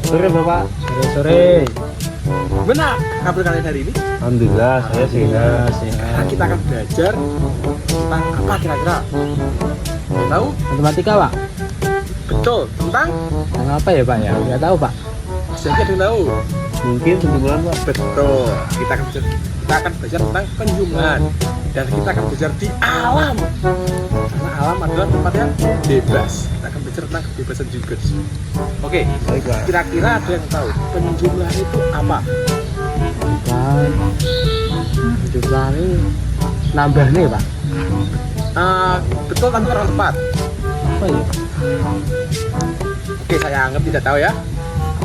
Sore Bapak. Sore. Gimana kabar kalian hari ini? Alhamdulillah saya sehat. Sekarang kita akan belajar tentang apa kira-kira? Tahu? Matematika, Pak. Betul, tentang Tentang apa ya, Pak ya? Enggak tahu, Pak. siapa yang tahu? Mungkin penjumlahan Pak. Betul. Kita akan belajar tentang penjumlahan dan kita akan belajar di alam. Karena alam adalah tempat yang bebas. Kita akan belajar tentang kebebasan juga. Oke, Baik Pak. kira-kira ada yang tahu penjumlahan itu apa? Bukan. Jumlah ini nambah nih, Pak. Betul tapi kurang tepat. Apa ya? Oke, saya anggap tidak tahu ya.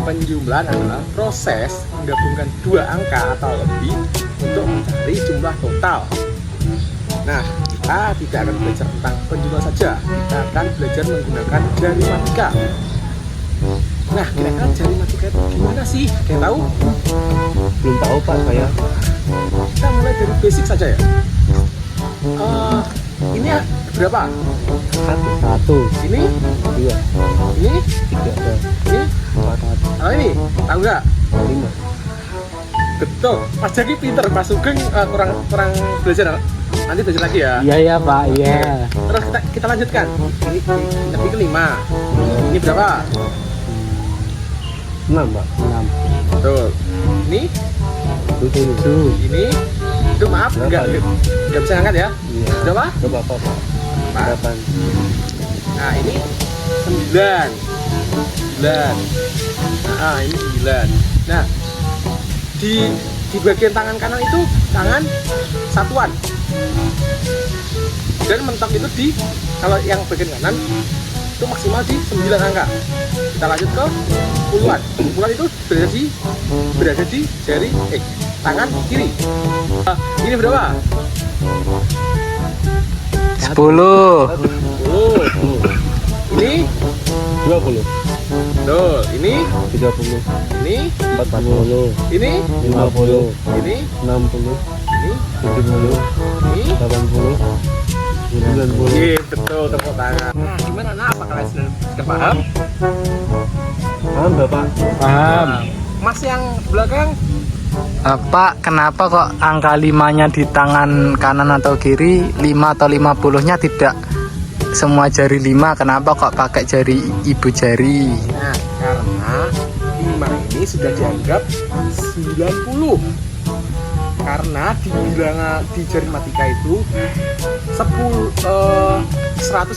Penjumlahan adalah proses menggabungkan dua angka atau lebih untuk mencari jumlah total. Nah, kita tidak akan belajar tentang penjumlahan saja. Kita akan belajar menggunakan jari matika. Nah, kira-kira jari matika itu gimana sih? Ada yang tahu? Belum tahu Pak saya. Kita mulai dari basic saja ya. Ini berapa? Satu, Ini? Dua, Ini? tiga, Ini? empat, Kalau ini? Tahu nggak? lima. Betul, Mas Jaki pinter, Mas Sugeng kurang belajar. Nanti belajar lagi ya. Iya ya, Pak. Iya. Terus kita lanjutkan. Ini kelima. Ini berapa? 6 Pak. 6, Betul. Ini, 7, ini. Itu maaf, Delapan. nggak bisa angkat ya. Iya. Berapa? Ke Bapak Pak. 8. Nah ini 9. 9. Nah ini 9. Nah di bagian tangan kanan itu tangan satuan. Dan mentok itu kalau yang bagian kanan itu maksimal di 9 angka. Kita lanjut ke puluhan. Puluhan itu berada di jari tangan kiri. Ini berapa? 10, 10. Ini 20, betul. Ini 30, ini 40, ini 50, ini 60, ini 70, ini 80, 90. Iya, betul, tepuk tangan. Nah, gimana? Nah, apa kalian sudah paham? Paham Bapak? paham. Mas yang belakang, Pak, kenapa kok angka 5-nya di tangan kanan atau kiri, 5 atau 50-nya tidak semua jari 5? Kenapa kok pakai jari ibu jari? nah, karena 5 ini sudah dianggap 90. Karena di jari matika itu 100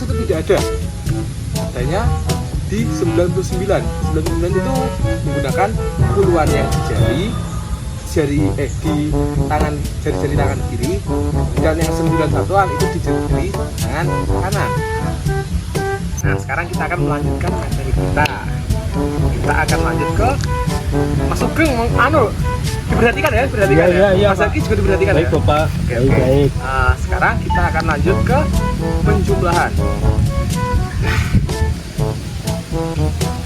itu tidak ada. Adanya di 99. 99 itu menggunakan puluhan yang di jari tangan kiri, dan yang 91-an itu di jari tangan kanan. Nah, sekarang kita akan melanjutkan materi kita. Kita akan lanjut ke Mas Sugeng. Diperhatikan ya, diperhatikan Iya, ya. iya, Mas Pak. Zaki juga diperhatikan Baik ya. Bapak. Oke, Baik, oke. baik. Sekarang kita akan lanjut ke penjumlahan.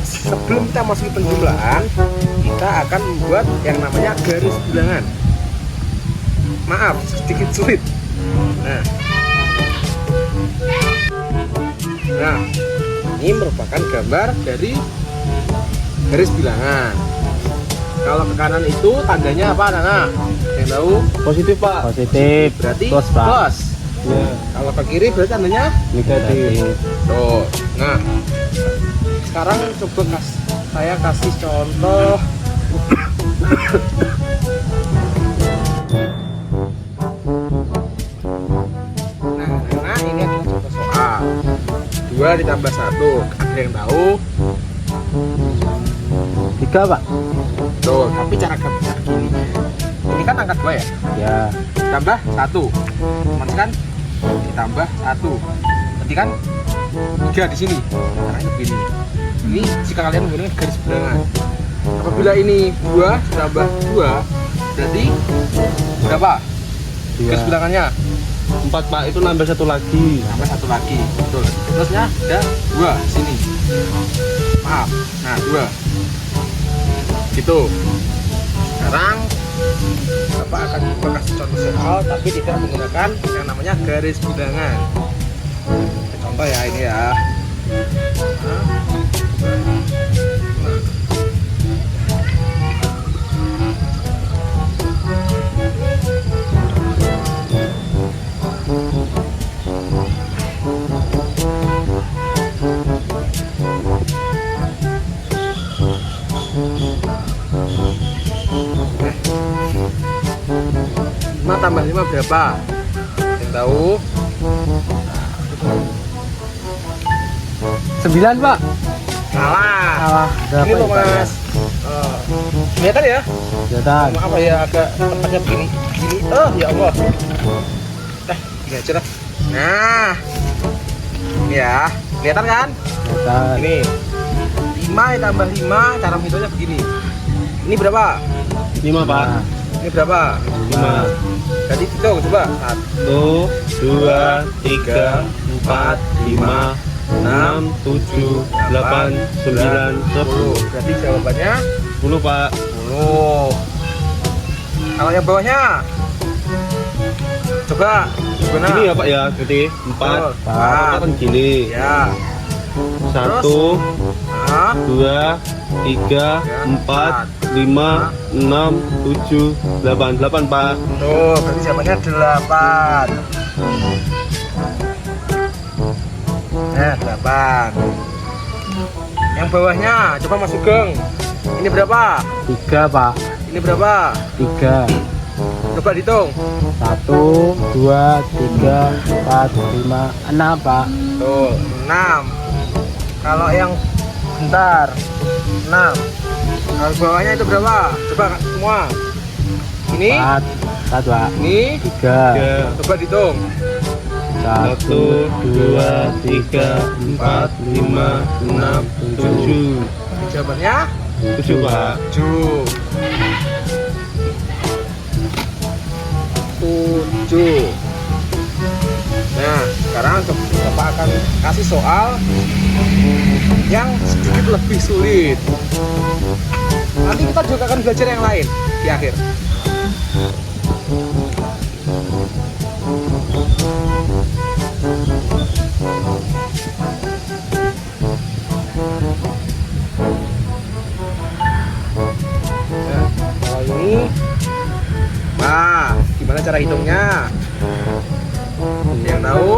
Sebelum kita masuk ke penjumlahan, kita akan membuat yang namanya garis bilangan. Maaf, sedikit sulit. Nah, ini merupakan gambar dari garis bilangan. Kalau ke kanan itu tandanya apa, Nana? Yang tahu? Positif Pak. Positif. Berarti Plus, Pak. plus. Ya. Kalau ke kiri berarti tandanya Negatif. tuh. Nah, sekarang coba saya kasih contoh. Nah, ini adalah contoh soal. 2 ditambah 1. Ada yang tahu? 3, Pak. Tuh, tapi cara gini. Ini kan angka 2 ya? Ya. Tambah 1. Mas kan ditambah 1. Berarti kan 3 di sini. Caranya begini. Ini jika kalian menggunakan garis bilangan. Apabila ini 2 ditambah 2, berarti berapa? Garis bilangannya 4 Pak, itu nambah 1 lagi. tambah 1 lagi. Betul. Terusnya ada 2 di sini. Maaf. Nah, 2. Gitu. Sekarang Bapak akan kasih contoh soal tapi tidak menggunakan yang namanya garis bilangan. Contoh ya, ini ya. 5 tambah 5 berapa? Yang tahu? 9 Pak. Salah. Salah. Ini loh Mas. Kelihatan ya? Kelihatan. Maaf ya agak tempatnya begini. Gini. Oh ya Allah. Gini aja lah. Nah. Ini ya. Kelihatan kan? Kelihatan. Ini 5 tambah 5, cara menghitungnya begini. Ini berapa? 5 pak. Ini berapa? 5. Jadi hitung coba. 1, 2, 3, 4, 5, 6, 7, 8, 9, 10. Berarti jawabannya 10 pak. 10. Kalau yang bawahnya coba gimana? Gini ya pak ya, gede 4. Empat. Kan gini. Ya. 1, Nah, 2, 3, 4, 5, 6, 7, 8. 8 pak. tuh berarti jawabannya 8. Nah, 8. Yang bawahnya coba Mas Sugeng. Ini berapa? 3 Pak. Ini berapa? 3. Coba dihitung. 1, 2, 3, 4, 5, 6 Pak. Tuh, 6. Kalau yang bentar 6. Kalau bawahnya itu berapa? Coba semua. Ini, 4. 1 Pak. ini, 3. 3, coba dihitung. 1, 2, 3, 4, 5, 6, 7. Jawabannya 7 pak. 7. 7. Nah, sekarang Bapak akan kasih soal yang sedikit lebih sulit. Nanti kita juga akan belajar yang lain di akhir. Nah, kalau ini, nah, gimana cara hitungnya? Yang tahu?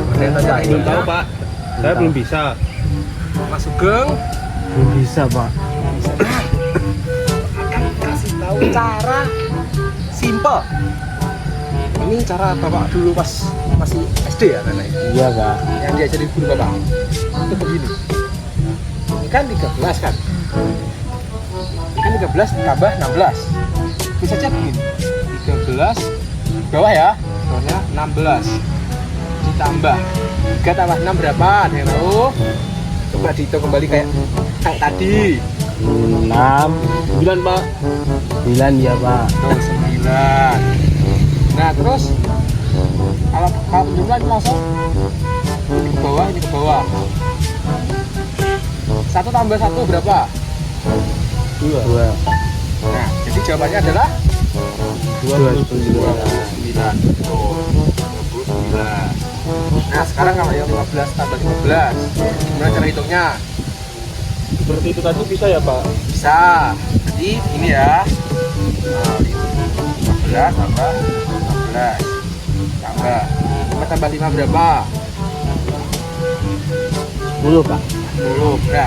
Ada yang tahu cara Belum hitungnya? tahu pak. Saya belum bisa. Mas Sugeng Belum bisa Pak. akan kasih tahu cara simple. Ini cara Bapak dulu pas masih SD ya nenek? Iya Pak. Yang diajarin guru Bapak. Itu begini. Ini kan 13 kan? Ini kan 13 tambah 16. Bisa aja begini. 13 bawah ya. Bawahnya 16. Ditambah 3 tambah 6 berapa? Ada yang tahu? Coba dihitung kembali kayak tadi. 6. 9 pak. 9 ya Pak. Tuh 9. Nah terus kalau penjumlahan langsung ini ke bawah, ini ke bawah. 1 tambah 1 berapa? 2. Nah jadi jawabannya adalah 29. 29. Tuh, 29. Nah sekarang kalau yang 15 tambah 15 gimana cara hitungnya? Seperti itu tadi bisa ya pak. Bisa. Jadi ini ya. Nah, 15 tambah 15 tambah 5 tambah 5 berapa? 10 Pak. 10. Nah,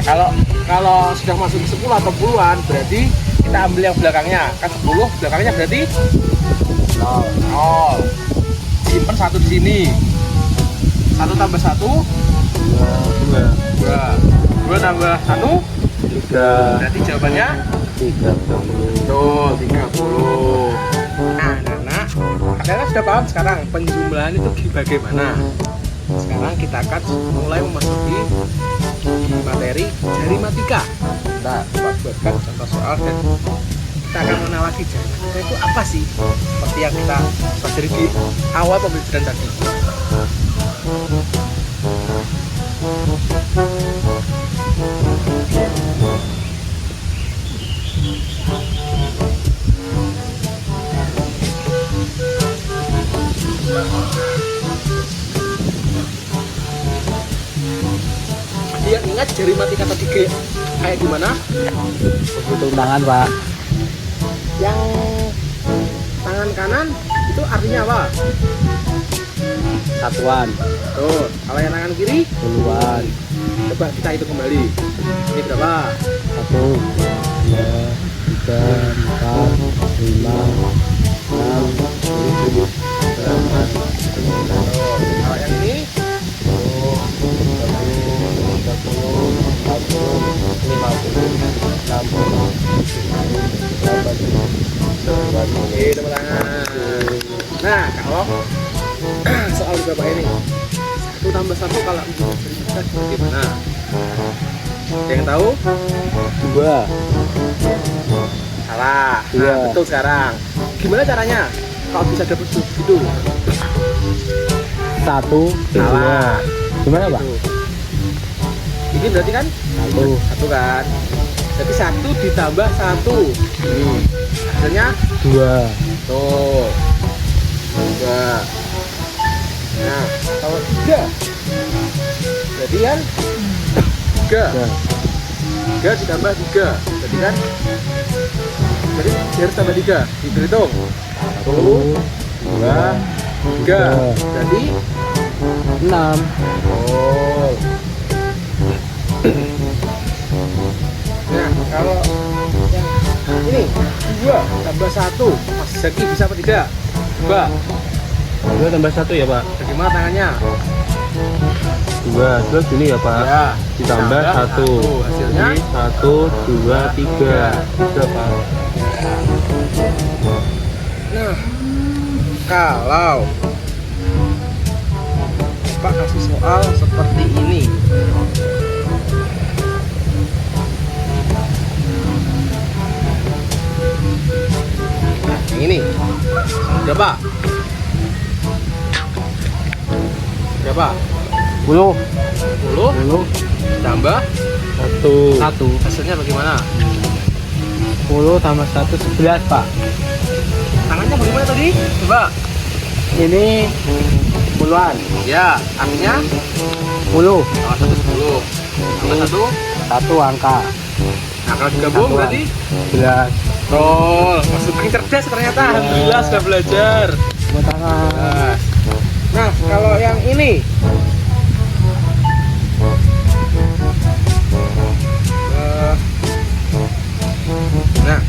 kalau sudah masuk ke 10 atau puluhan berarti kita ambil yang belakangnya. Kan 10 belakangnya berarti 0. Simpen 1 di sini. 1 tambah 1 2. 2 tambah 1 3. berarti jawabannya 3. tuh 30. Nah, anak-anak, kalian sudah paham sekarang penjumlahan itu bagaimana? Sekarang kita akan mulai memasuki materi jarimatika. Nah, buatkan contoh soal dan kita akan mengenal lagi jarimatika itu apa sih? Seperti yang kita pelajari di awal pembelajaran tadi. Dia ingat jarimatika tadi kayak gimana? Hitung tangan Pak. Yang tangan kanan itu artinya apa? Satuan. Tuh, kalau yang tangan kiri, Puluhan. coba kita hitung kembali. Ini berapa? 1, 2, 3, 4, 5, 6, 7, 8, 9. Kalau yang ini 30, 40, 50, 60, 70, 80. oke, tepuk tangan. Nah, kalau soal bapak ini 1 tambah 1 kalau bisa bagaimana? Ada yang tahu? 2. Salah. Iya. Nah, betul sekarang. Gimana caranya? Kalau bisa dapat gitu? 1, 2. Salah. Gimana Pak? Tuh. Ini berarti kan 1. 1 kan? Jadi 1 ditambah 1. Hasilnya 2. tuh 2. Nah, kalau 3 berarti kan 3 ditambah 3 berarti kan harus tambah 3 dihitung 1, 2, 3 berarti 6. oh. Nah, kalau yang ini 2 tambah 1 Mas Zaki bisa apa tidak? Coba 2 tambah 1 ya Pak. bagaimana tangannya? 2 terus ini ya Pak. Ya, Ditambah 1. hasilnya 1, 2, 3. 3 Pak. nah, kalau Pak kasih soal seperti ini. Nah, yang ini berapa? Berapa? 10. 10 tambah 1. 1. hasilnya bagaimana? 10 tambah 1, 11 Pak. Tangannya bagaimana tadi? Coba. Ini puluhan. Ya, artinya 10. tambah 1 10 tambah 1. 1 angka. Nah, kalau digabung Satuan. berarti 11. betul. Mas Sugeng cerdas ternyata. Alhamdulillah sudah belajar. Tepuk tangan. Nah, kalau yang ini nah,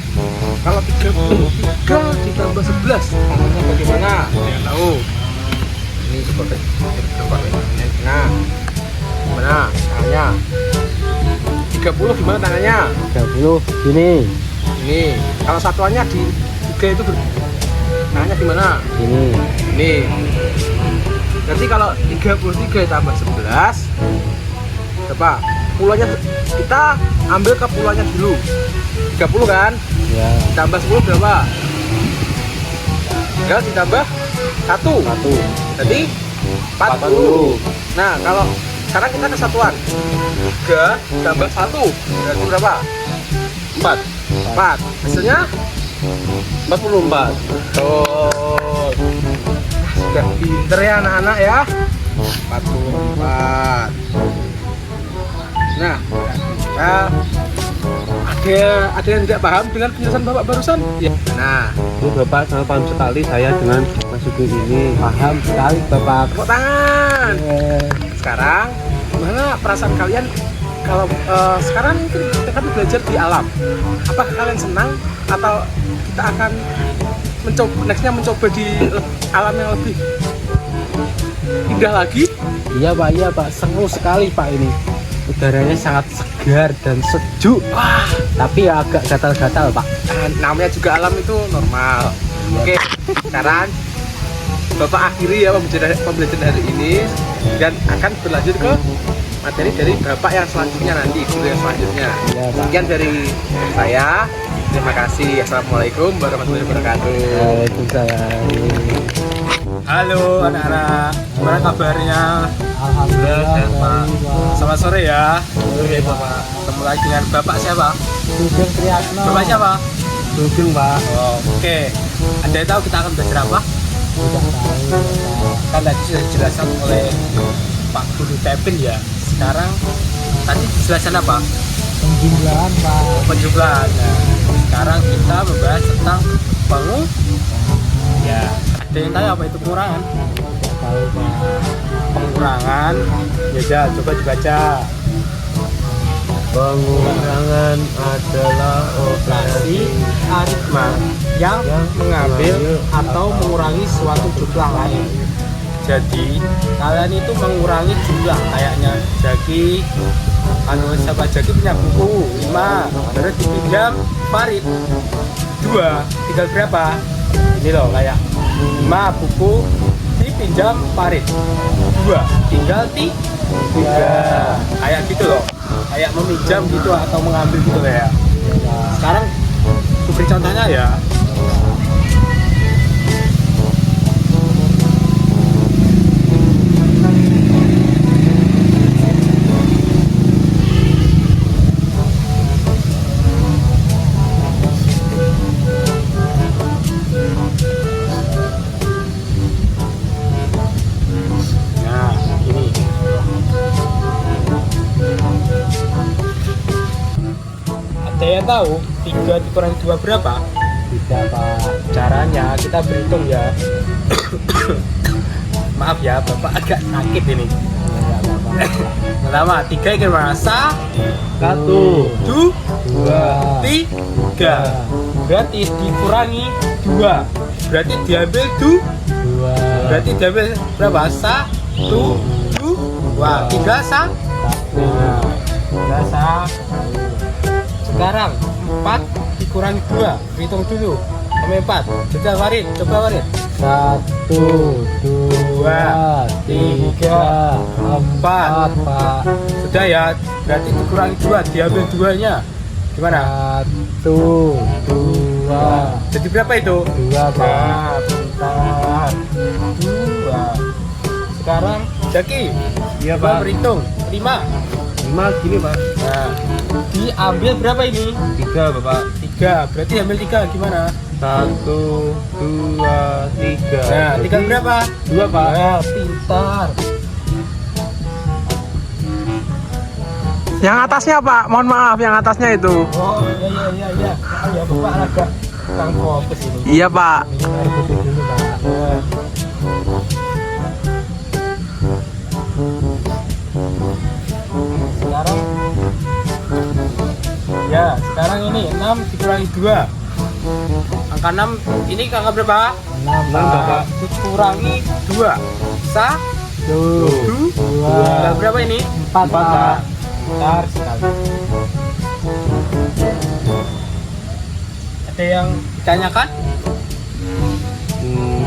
kalau 33 ditambah 11 tangannya bagaimana? Yang tahu? Ini seperti coba. Nah, gimana tangannya? 30 gimana tangannya? 30. Gini. Ini kalau satuannya di 3 itu tangannya gimana? Gini. Ini berarti kalau 33 tambah 11 berapa? Puluhannya kita ambil ke puluhannya dulu 30 kan? Ya. Tambah 10 berapa? 3 ditambah 1 1. jadi 40. Nah, kalau sekarang kita ke satuan 3 tambah 1 berarti berapa? 4. 4. Hasilnya 44. betul. Sudah pinter ya anak-anak ya. 44. Nah, ada yang tidak paham dengan penjelasan Bapak barusan? Ya. Nah, Ini Bapak sangat paham sekali saya dengan Mas Sugeng ini. Paham sekali Bapak. tepuk tangan. Eh, Sekarang gimana perasaan kalian kalau sekarang kita kan belajar di alam? Apakah kalian senang atau kita akan mencoba di alam yang lebih indah lagi? Iya Pak, seru sekali Pak ini. Udaranya sangat segar dan sejuk. Wah, Tapi ya agak gatal-gatal Pak. namanya juga alam itu normal. Oke, sekarang Bapak akhiri ya pembelajaran hari ini dan akan berlanjut ke materi dari Bapak yang selanjutnya nanti, guru yang selanjutnya. Iya Pak. Sekian dari saya. Terima kasih. Assalamualaikum warahmatullahi wabarakatuh. Waalaikumsalam. Halo anak-anak, gimana kabarnya? Alhamdulillah sehat, Pak. baik, Pak. Selamat sore ya. Oke Bapak, ketemu lagi dengan Bapak siapa? Sugeng Triatno. Bapak siapa? Sugeng Pak. Oh, oke. Ada yang tahu kita akan belajar apa? Tidak tahu Pak. Kan tadi sudah dijelaskan oleh Pak Guru Pepin ya. Sekarang tadi dijelaskan apa? Penjumlahan Pak. Penjumlahan. Nah, sekarang kita membahas tentang ya. Ada yang tahu apa itu pengurangan? Tidak tahu Pak. Pengurangan. Ya, coba dibaca. Pengurangan adalah operasi prima yang mengambil atau mengurangi suatu jumlah lain. Jadi kalian itu mengurangi jumlah, kayaknya Jaki, siapa Jaki punya buku 5, terus dipinjam Farid 2, tinggal berapa? Ini loh, kayak 5 buku dipinjam Farid 2, tinggal 3, kayak gitu loh, kayak meminjam gitu atau mengambil gitu ya. Sekarang aku beri contohnya ya. Nah, ini. Ada yang tahu 3 dikurangi 2 berapa? Tidak, Pak. Caranya kita berhitung ya. Maaf ya, Bapak agak sakit ini. Pertama, 3 gimana? 1, 2, 3. Berarti dikurangi 2. Berarti diambil 2. Berarti diambil berapa? 1, 2, 3, 1. Nah, 3, 1. Sekarang 4 dikurangi 2, hitung dulu sampai 4. Coba Farid, coba Farid. 1, 2, 3, 4. Sudah ya, berarti dikurangi 2, diambil 2-nya. Gimana? 1, 2. Jadi berapa itu? 2, Pak. Nah, bentar. 2. Sekarang Jaki, Iya, coba Pak. berhitung 5. 5 gini, Pak. Nah, diambil berapa ini? 3, Bapak. 3, berarti ambil 3 gimana? 1, 2, 3. Nah, tinggal berapa? 2, Pak. Nah, pintar. Yang atasnya Pak, mohon maaf yang atasnya itu. Oh, iya. Ya, Bapak agak kurang fokus ini. Iya Pak. Minum air putih dulu, Pak. Nah. Sekarang ini 6 dikurangi 2. Angka 6 ini angka berapa? 6, Bapak. Dikurangi 2. 1, 2. Berapa ini? 4, Pak. Bentar sekali. Ada yang ditanyakan?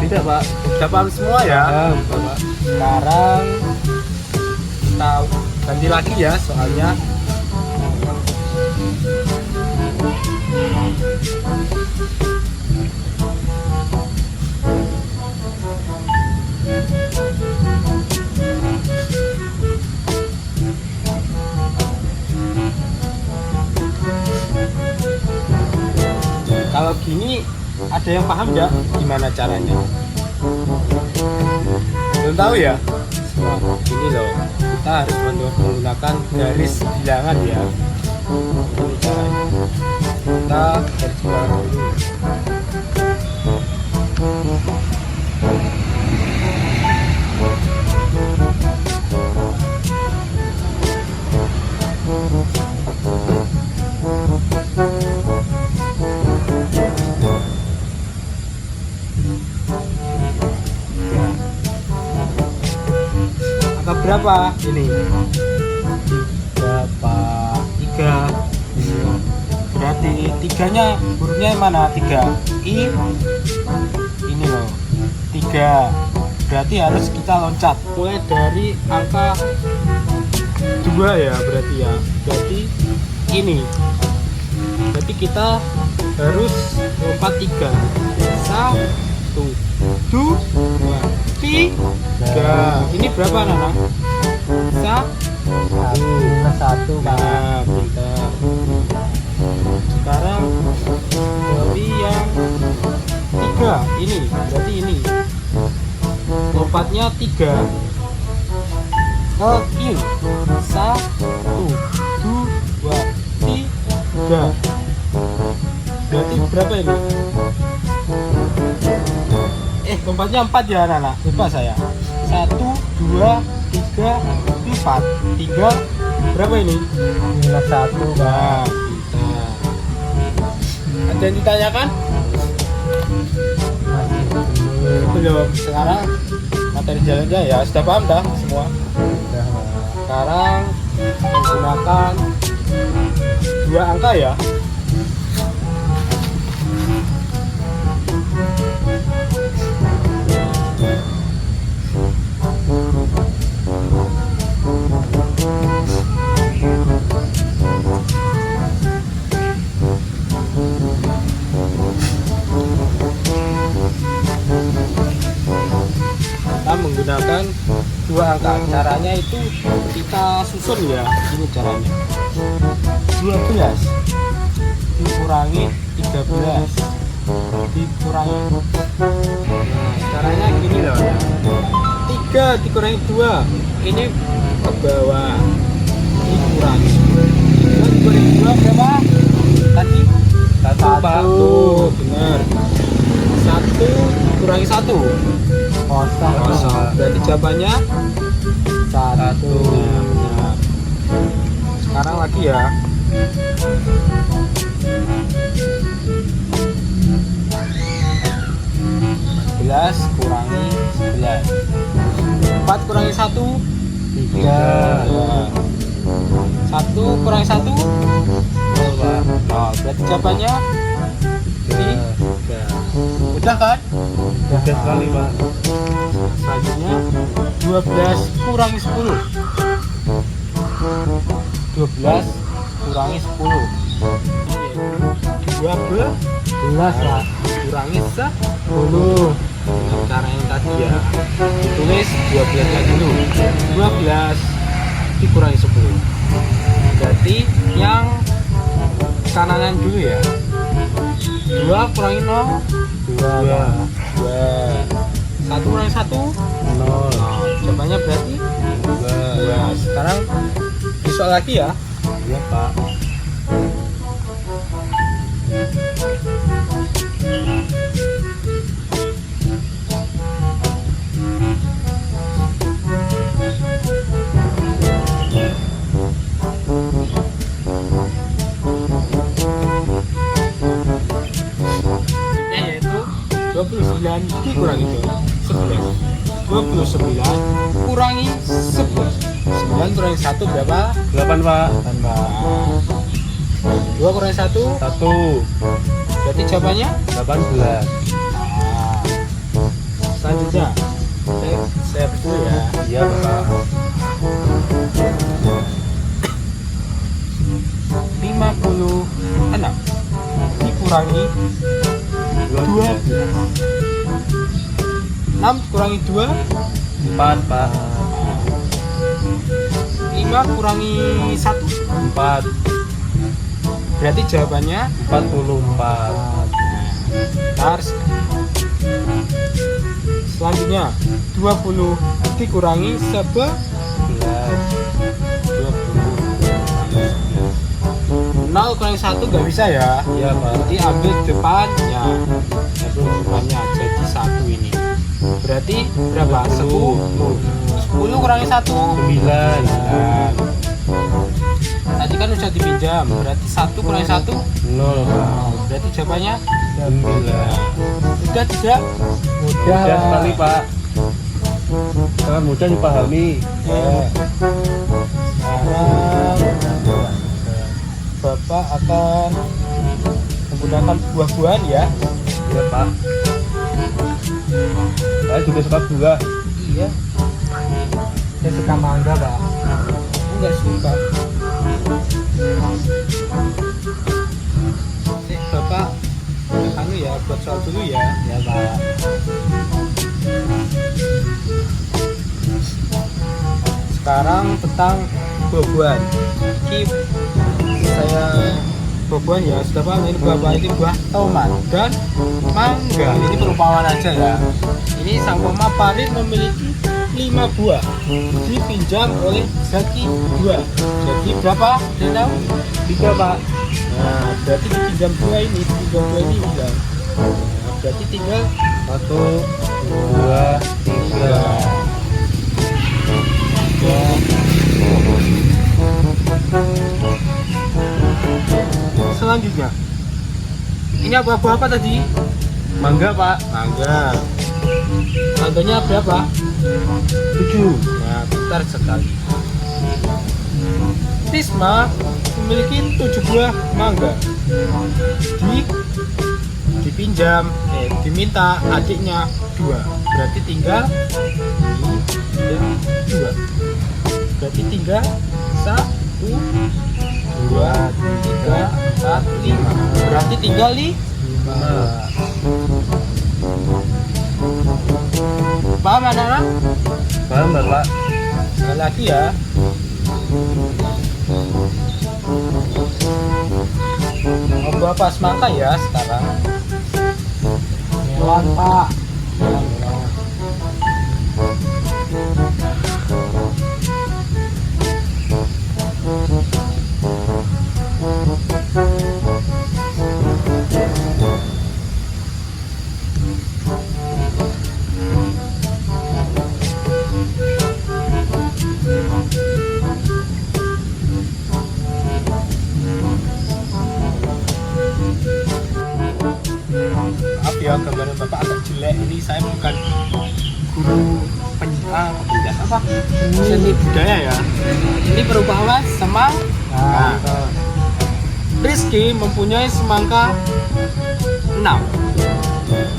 Tidak, Pak. Sudah paham semua ya? Paham, Bapak. Sekarang kita ganti lagi ya soalnya. Kalau gini ada yang paham nggak gimana caranya? Belum tahu ya? Wah, ini loh, kita harus menggunakan garis bilangan ya. Ini caranya. Kita garis bilangan dulu. Angka berapa ini? 3, Pak. 3. Berarti 3-nya hurufnya yang mana? 3. I. Ini loh. 3. Berarti harus kita loncat mulai dari angka 2 ya, berarti ya. Berarti ini. Berarti kita harus lompat 3. 1, 2, 3. Ini berapa, Nana? 1, Nah, pintar. Sekarang dari yang 3 ini, berarti ini lompatnya 3 ke kiri. 1, 2, 3. Berarti berapa ini? Lompatnya 4 ya, Nana. Lupa saya. 1, 2, 3, 4. 3 berapa ini? 1. Nah, kita. Ada yang ditanyakan? Belum. Sekarang materi jalannya ya sudah paham dah semua. Sekarang menggunakan 2 angka ya. Kita menggunakan 2 angka. Caranya itu kita susun ya. Ini caranya. 12 dikurangi 13 dikurangi. Nah, caranya gini loh ya. 3 dikurangi 2 ini ke bawah dikurangi. 3 dikurangi 2 berapa? Tadi 1 benar. 1 dikurangi 1 kosong. Berarti jawabannya 1. Benar. Sekarang lagi ya. 11 kurangi 11. 4 kurangi 1 3. 1 kurangi 1 0. Berarti jawabannya 3. Udah kan? Mudah sekali Pak. Selanjutnya 12 kurangi 10. 12 kurangi 10. 12 lah kurangi 10. Dengan cara yang tadi ya, ditulis 12 nya dulu. 12 dikurangi 10. Berarti yang kananan dulu ya. 2 kurangi 0 2. 1 kurangi 1 0. Jawabannya berarti 2. Sekarang soal lagi ya. Iya Pak. Yaitu 29 dikurangi 11. 29 kurangi 11. 9 kurangi 1 berapa? 8 Pak. 2 kurangi 1 1. berarti jawabannya 18. selanjutnya saya dulu ya. Iya Pak. 56 dikurangi 12. 6 kurangi 2 4 Pak. 5 kurangi 1 4. berarti jawabannya 44. Bentar. Selanjutnya 20 dikurangi 11. 0 kurangi 1 nggak bisa ya. Iya Pak. Berarti ambil depannya. Ambil depannya jadi 1 ini. Berarti berapa? 10. 10 kurangi 1 9. Tadi kan udah dipinjam. Berarti 1 kurangi 1 0 Pak. berarti jawabannya 9. udah tidak? Mudah sekali Pak. Sangat mudah dipahami. Ya. Sekarang Bapak akan menggunakan buah-buahan ya. Iya Pak. Saya juga suka buah. Iya. Saya suka mangga Pak. Enggak suka. Bapak anu ya buat soal dulu ya. Ya Pak. Sekarang tentang buah-buahan. Saya buah-buahan ya sudah paham ini buah-buahan ini buah tomat dan mangga. Ini perumpamaan aja ya. Ini sang pemaparin memiliki 5 buah dipinjam oleh Zaki 2. Jadi berapa? Tidak? 3 Pak. Nah berarti dipinjam 2 ini udah. Nah, berarti tinggal 1, 2, 3. Selanjutnya Ini abu-abu apa tadi? Mangga pak. Mangga. Mangganya berapa? 7. Nah, pintar sekali. Tisma memiliki 7 buah mangga. Diminta adiknya 2. Berarti tinggal 2. Berarti tinggal 1, 2, 3, 4, 5. Berarti tinggal 5. Paham anak-anak? Paham bapak? Sekali lagi ya. Mau apa semangka ya sekarang? Melon pak. Maaf ya, gambaran bapak agak jelek. Ini saya bukan guru pendidikan apa seni budaya ya. Ini perumpamaan semangka. Rizky mempunyai semangka 6,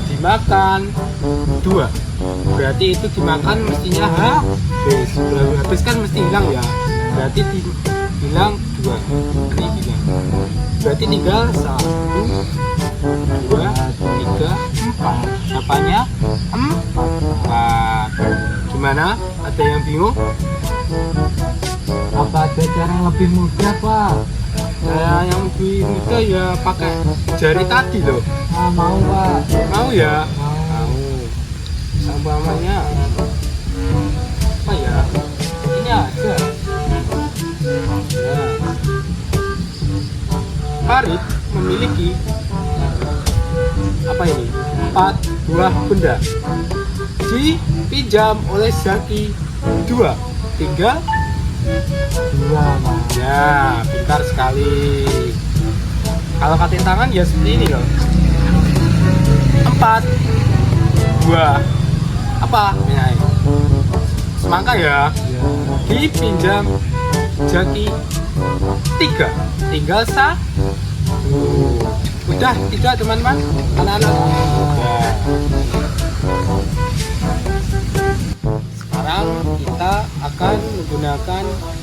dimakan 2. Berarti itu dimakan mestinya habis. Habis kan mesti hilang ya. Berarti hilang 2. Ini hilang. Berarti tinggal 1, 2, 3, 4. Siapanya? 4. Gimana? Ada yang bingung? Apa ada cara yang lebih mudah pak? Yang lebih mudah ya pakai jari tadi loh. Mau pak. Mau ya? Mau. Sambamanya apa ya? Ini ada. Ya. Farid memiliki apa ini? 4 buah benda. Dipinjam oleh Zaki 2. Tinggal 2 pak. ya, pintar sekali. Kalau katin tangan ya seperti ini loh. 4 buah apa? Ya, semangka ya. Dipinjam Zaki 3. Tinggal 1. Udah tidak teman-teman? Anak-anak. Udah. Sekarang kita akan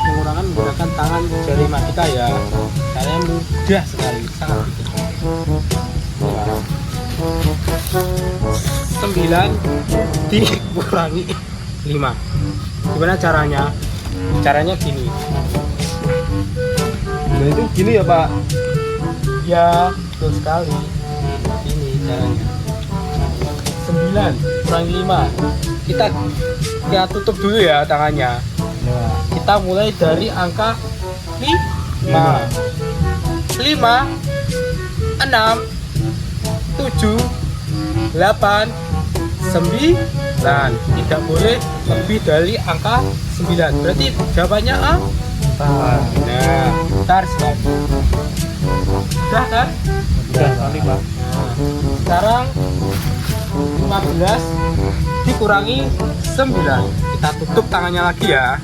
menggunakan tangan jari kita ya. Caranya mudah sekali, sangat mudah. 9 dikurangi 5. Gimana caranya? Caranya gini. Nah itu gini ya pak. Ya, betul sekali. Ini caranya. 9 kurangi 5. Kita tutup dulu ya tangannya. Kita mulai dari angka 5. 5, 6, 7, 8, 9. Tidak boleh lebih dari angka 9. Berarti jawabannya A. Nah, bentar sekali. Udah kan? Udah kali pak. Sekarang 15 dikurangi 9. Kita tutup tangannya lagi ya.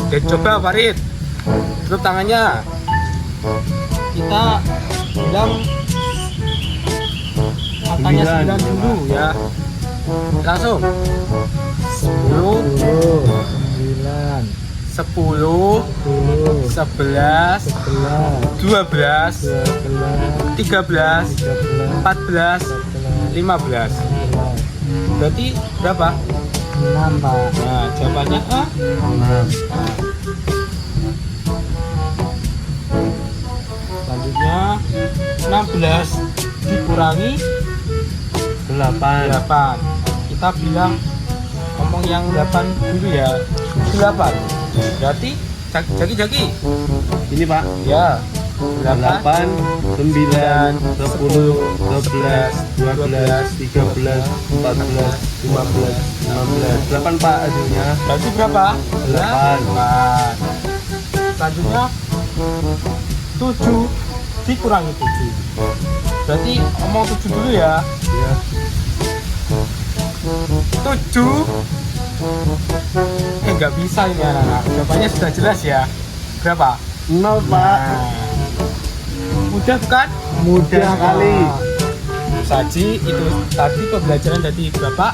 Dan coba Farid, tutup tangannya. Kita bilang angkanya 9 dulu ya. Langsung 10, 10, 11, 12, 13, 14, 15. Berarti berapa? 6 pak. Nah, jawabannya A. 6. Selanjutnya 16 dikurangi 8. 8. Kita bilang ngomong yang 8 dulu ya. 8. Berarti jagi. Ini pak. Ya. 8, 9, 10, 12, 12, 13, 14, 15, 16. 8 pak hasilnya. Berarti berapa? 8. 8. Selanjutnya 7 dikurangi 7. Berarti ngomong 7 dulu ya. Iya. 7. Nggak bisa ini anak-anak. Jawabannya sudah jelas ya. Berapa? 0 Pak. Nah, mudah bukan? Mudah sekali. Saji itu tadi pembelajaran dari Bapak.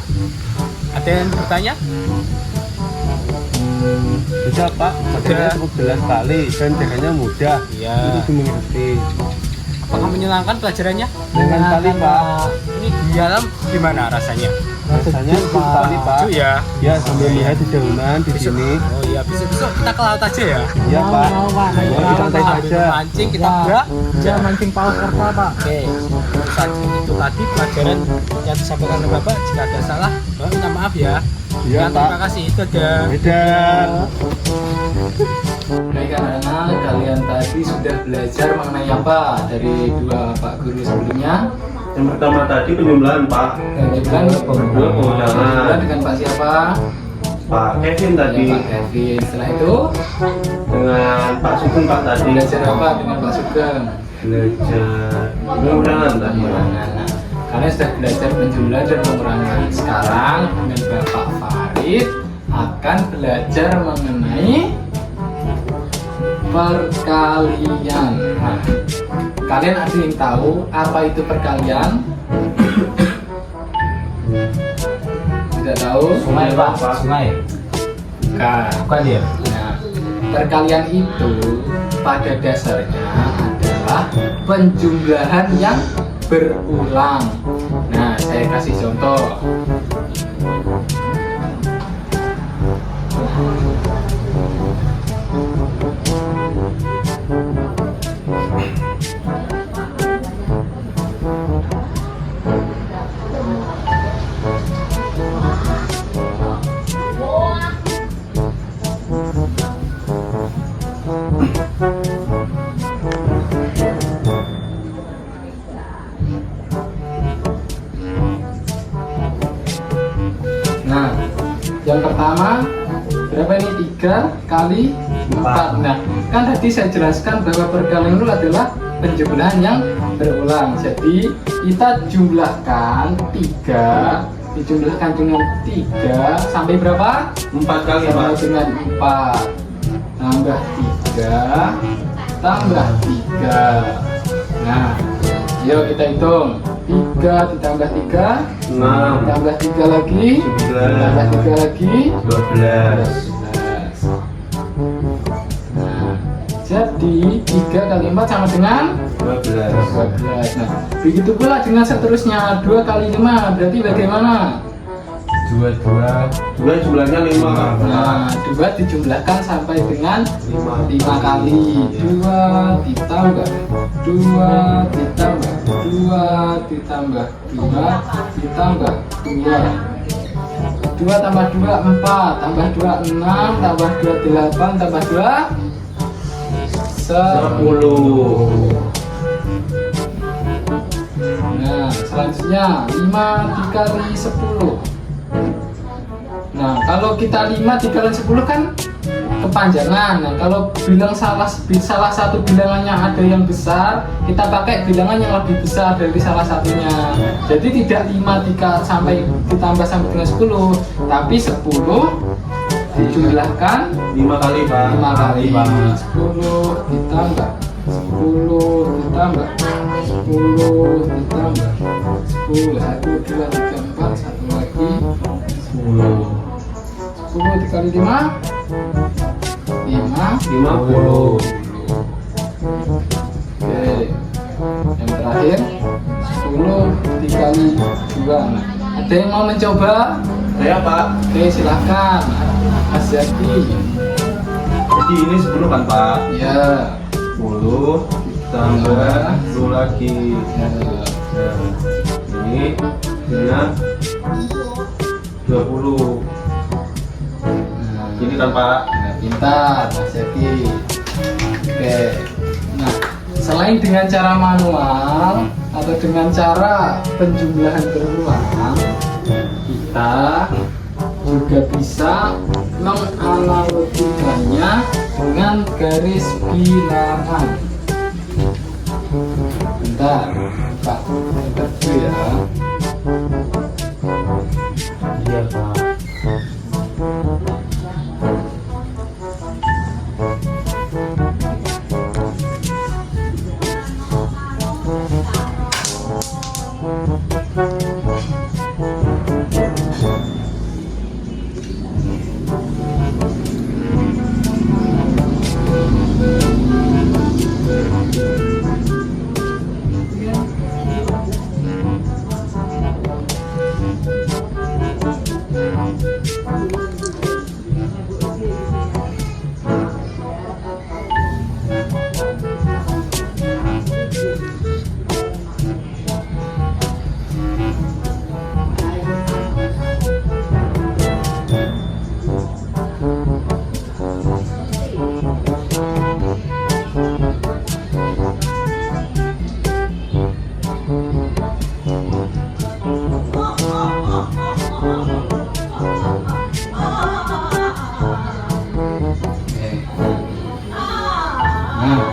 Ada yang bertanya? Bisa Pak, materinya cukup jelas sekali dan caranya mudah. Iya. Itu mengerti. Apakah menyenangkan pelajarannya? Dengan kali Pak. Ini di dalam gimana rasanya? Rasanya cukup sekali Pak. Lucu ya. Ya sambil melihat dedaunan di Besok- sini. Oh iya, besok kita ke laut aja ya. Iya Pak. Ayo, Mau santai Pak. saja. Mancing kita gerak. Jangan mancing paus kerta Pak. Oke, itu tadi pelajaran yang disampaikan oleh Bapak. Jika ada salah, Bapak minta maaf ya. Iya, Dan terima Pak. kasih. Itu ada. Beda. Baik anak-anak, kalian tadi sudah belajar mengenai apa dari dua Pak Guru sebelumnya? Yang pertama tadi penjumlahan Pak. Penjumlahan Pengulangan. dengan Pak siapa? Pak Kevin tadi Ya, Pak Kevin. Setelah itu dengan Pak Sugeng Pak tadi. belajar apa dengan Pak Sugeng? Belajar pengulangan tadi. Pengulangan. Nah, kalian sudah belajar penjumlahan dan pengurangan. Sekarang dengan Bapak Farid akan belajar mengenai perkalian. Nah, kalian ada yang tahu apa itu perkalian? Tidak tahu? Sungai, Pak. Sungai. Bukan ya? Nah, perkalian itu pada dasarnya adalah penjumlahan yang berulang. Nah, saya kasih contoh. Nah, yang pertama berapa ini? 3 kali 4. Nah, kan tadi saya jelaskan bahwa perkalian itu adalah penjumlahan yang berulang. Jadi kita jumlahkan 3, dijumlahkan dengan 3 sampai berapa? 4 kali Sampai Pak. dengan 4 tambah 3 tambah 3. Nah, yuk kita hitung. 3 ditambah 3 6, tambah 3 lagi, 11, tambah 3 lagi, 12. 11. Nah, jadi 3 kali 4 sama dengan 12. 12. Nah, begitu pula dengan seterusnya. 2 kali 5 berarti bagaimana? 2 jumlahnya 5 Kak. Nah, 2 dijumlahkan sampai dengan 5 kali. 2 ditambah 2 ditambah 2 ditambah 2 ditambah 2. 2 tambah 2 4, tambah 2 6, tambah 2 8, tambah 2 10. Nah, selanjutnya 5 dikali 10. Nah, kalau kita 5 dikali 10 kan kepanjangan. Nah, kalau bilang salah satu bilangannya ada yang besar, kita pakai bilangan yang lebih besar dari salah satunya. Jadi tidak 5 sampai ditambah sampai dengan 10, tapi 10 dijumlahkan 5 kali Pak. 5 kali. Pak. 10 ditambah 10 ditambah 10 ditambah 10. 1 2 3 4, satu lagi 10. 10 dikali 5 50. Oke, yang terakhir 10 dikali 2. Nah, ada yang mau mencoba? Saya Pak. Oke, silahkan Mas Yati. Jadi ini 10 kan Pak. Ya, 10 tambah 10 lagi. ya. Nah, ini jadinya 20. Ini kan Pak. Nah, pintar Mas Yati. Oke, nah selain dengan cara manual atau dengan cara penjumlahan berulang, kita juga bisa menganalogikannya dengan garis bilangan. Bentar, Pak. Bentar dulu ya. Iya, Pak. Nah,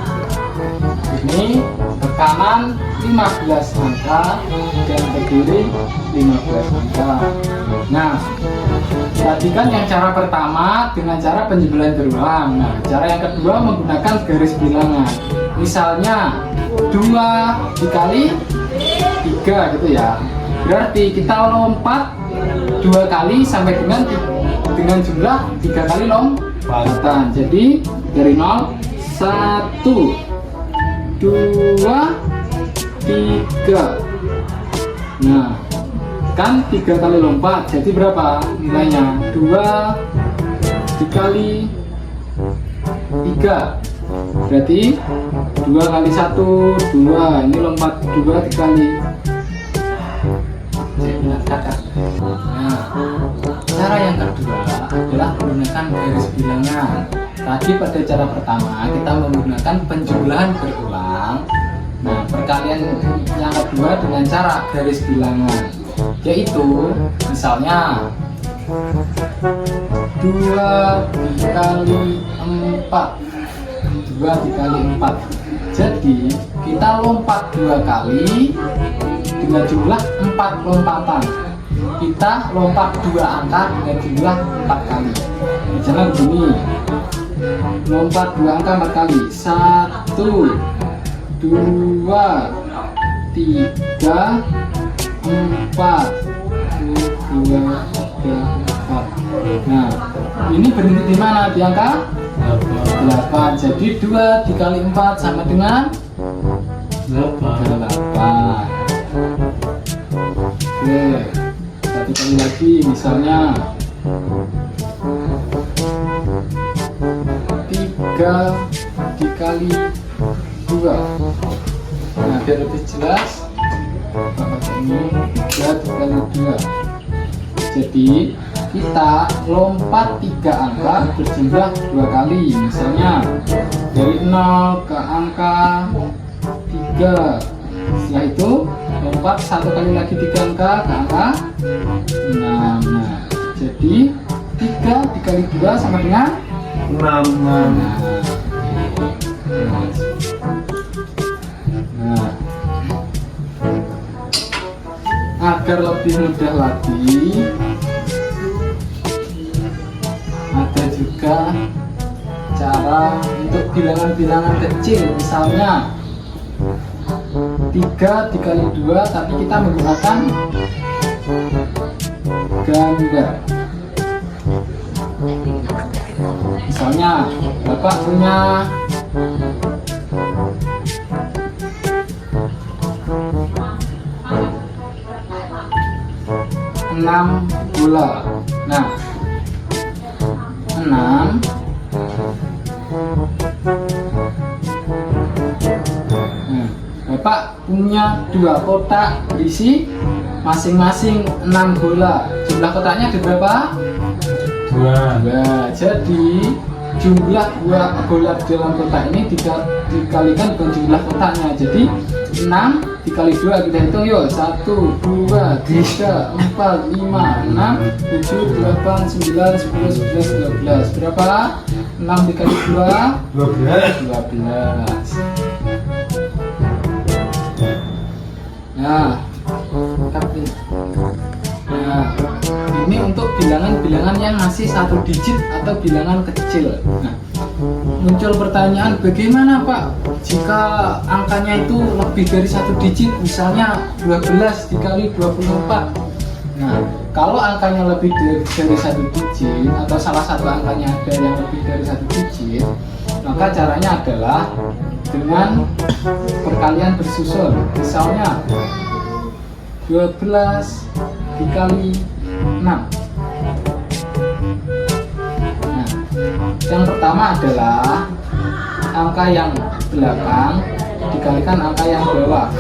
ini ke kanan 15 angka dan ke kiri 15 angka. Nah, tadi kan yang cara pertama dengan cara penjumlahan berulang. Nah, cara yang kedua menggunakan garis bilangan. Misalnya 2 dikali 3 gitu ya. Berarti kita lompat 2 kali sampai dengan jumlah 3 kali lompatan. Jadi dari 0 1 2 3. Nah, kan 3 kali lompat, jadi berapa nilainya? 2 dikali 3, berarti 2 kali 1 2. Ini lompat 2 dikali. Nah, cara yang kedua adalah menggunakan garis bilangan. Tadi pada cara pertama kita menggunakan penjumlahan berulang. Nah, perkalian yang kedua dengan cara garis bilangan, yaitu misalnya 2 dikali 4. 2 dikali 4. Jadi kita lompat 2 kali dengan jumlah 4 lompatan. Kita lompat 2 angka dengan jumlah 4 kali. Misalnya begini, lompat 2 angka 4 kali. 1 2 3 4. 2 3 4. Nah, ini berhenti di mana? Di angka 8. Jadi 2 dikali 4 sama dengan 8. Oke, satu kali lagi, misalnya 3 dikali 2. Nah, biar lebih jelas, ini 3 dikali 2. Jadi kita lompat 3 angka berjumlah 2 kali. Misalnya dari 0 ke angka 3. Setelah itu lompat 1 kali lagi 3 angka ke angka 6. Nah, jadi 3 dikali 2 sama dengan 6. Nah, agar lebih mudah lagi, ada juga cara untuk bilangan-bilangan kecil. Misalnya 3 dikali 2, tapi kita menggunakan ganda. Misalnya Bapak punya 6 bola. Nah, 6 Bapak punya 2 kotak berisi masing-masing 6 bola. Jumlah kotaknya ada berapa? 2. Jadi jumlah bola di dalam kotak ini dikalikan dengan jumlah kotaknya. Jadi 6 dikali 2 kita hitung yuk. 1 2 3 4 5 6 7 8 9 10 11 12. Berapa? 6 dikali 2 12. 12. Nah, tapi nah, ini untuk bilangan-bilangan yang masih 1 digit atau bilangan kecil. Nah, muncul pertanyaan, bagaimana Pak jika angkanya itu lebih dari 1 digit, misalnya 12 dikali 24? Nah, kalau angkanya lebih dari 1 digit atau salah satu angkanya ada yang lebih dari 1 digit, maka caranya adalah dengan perkalian bersusun. Misalnya 12 dikali 6. Nah, yang pertama adalah angka yang belakang dikalikan angka yang bawah.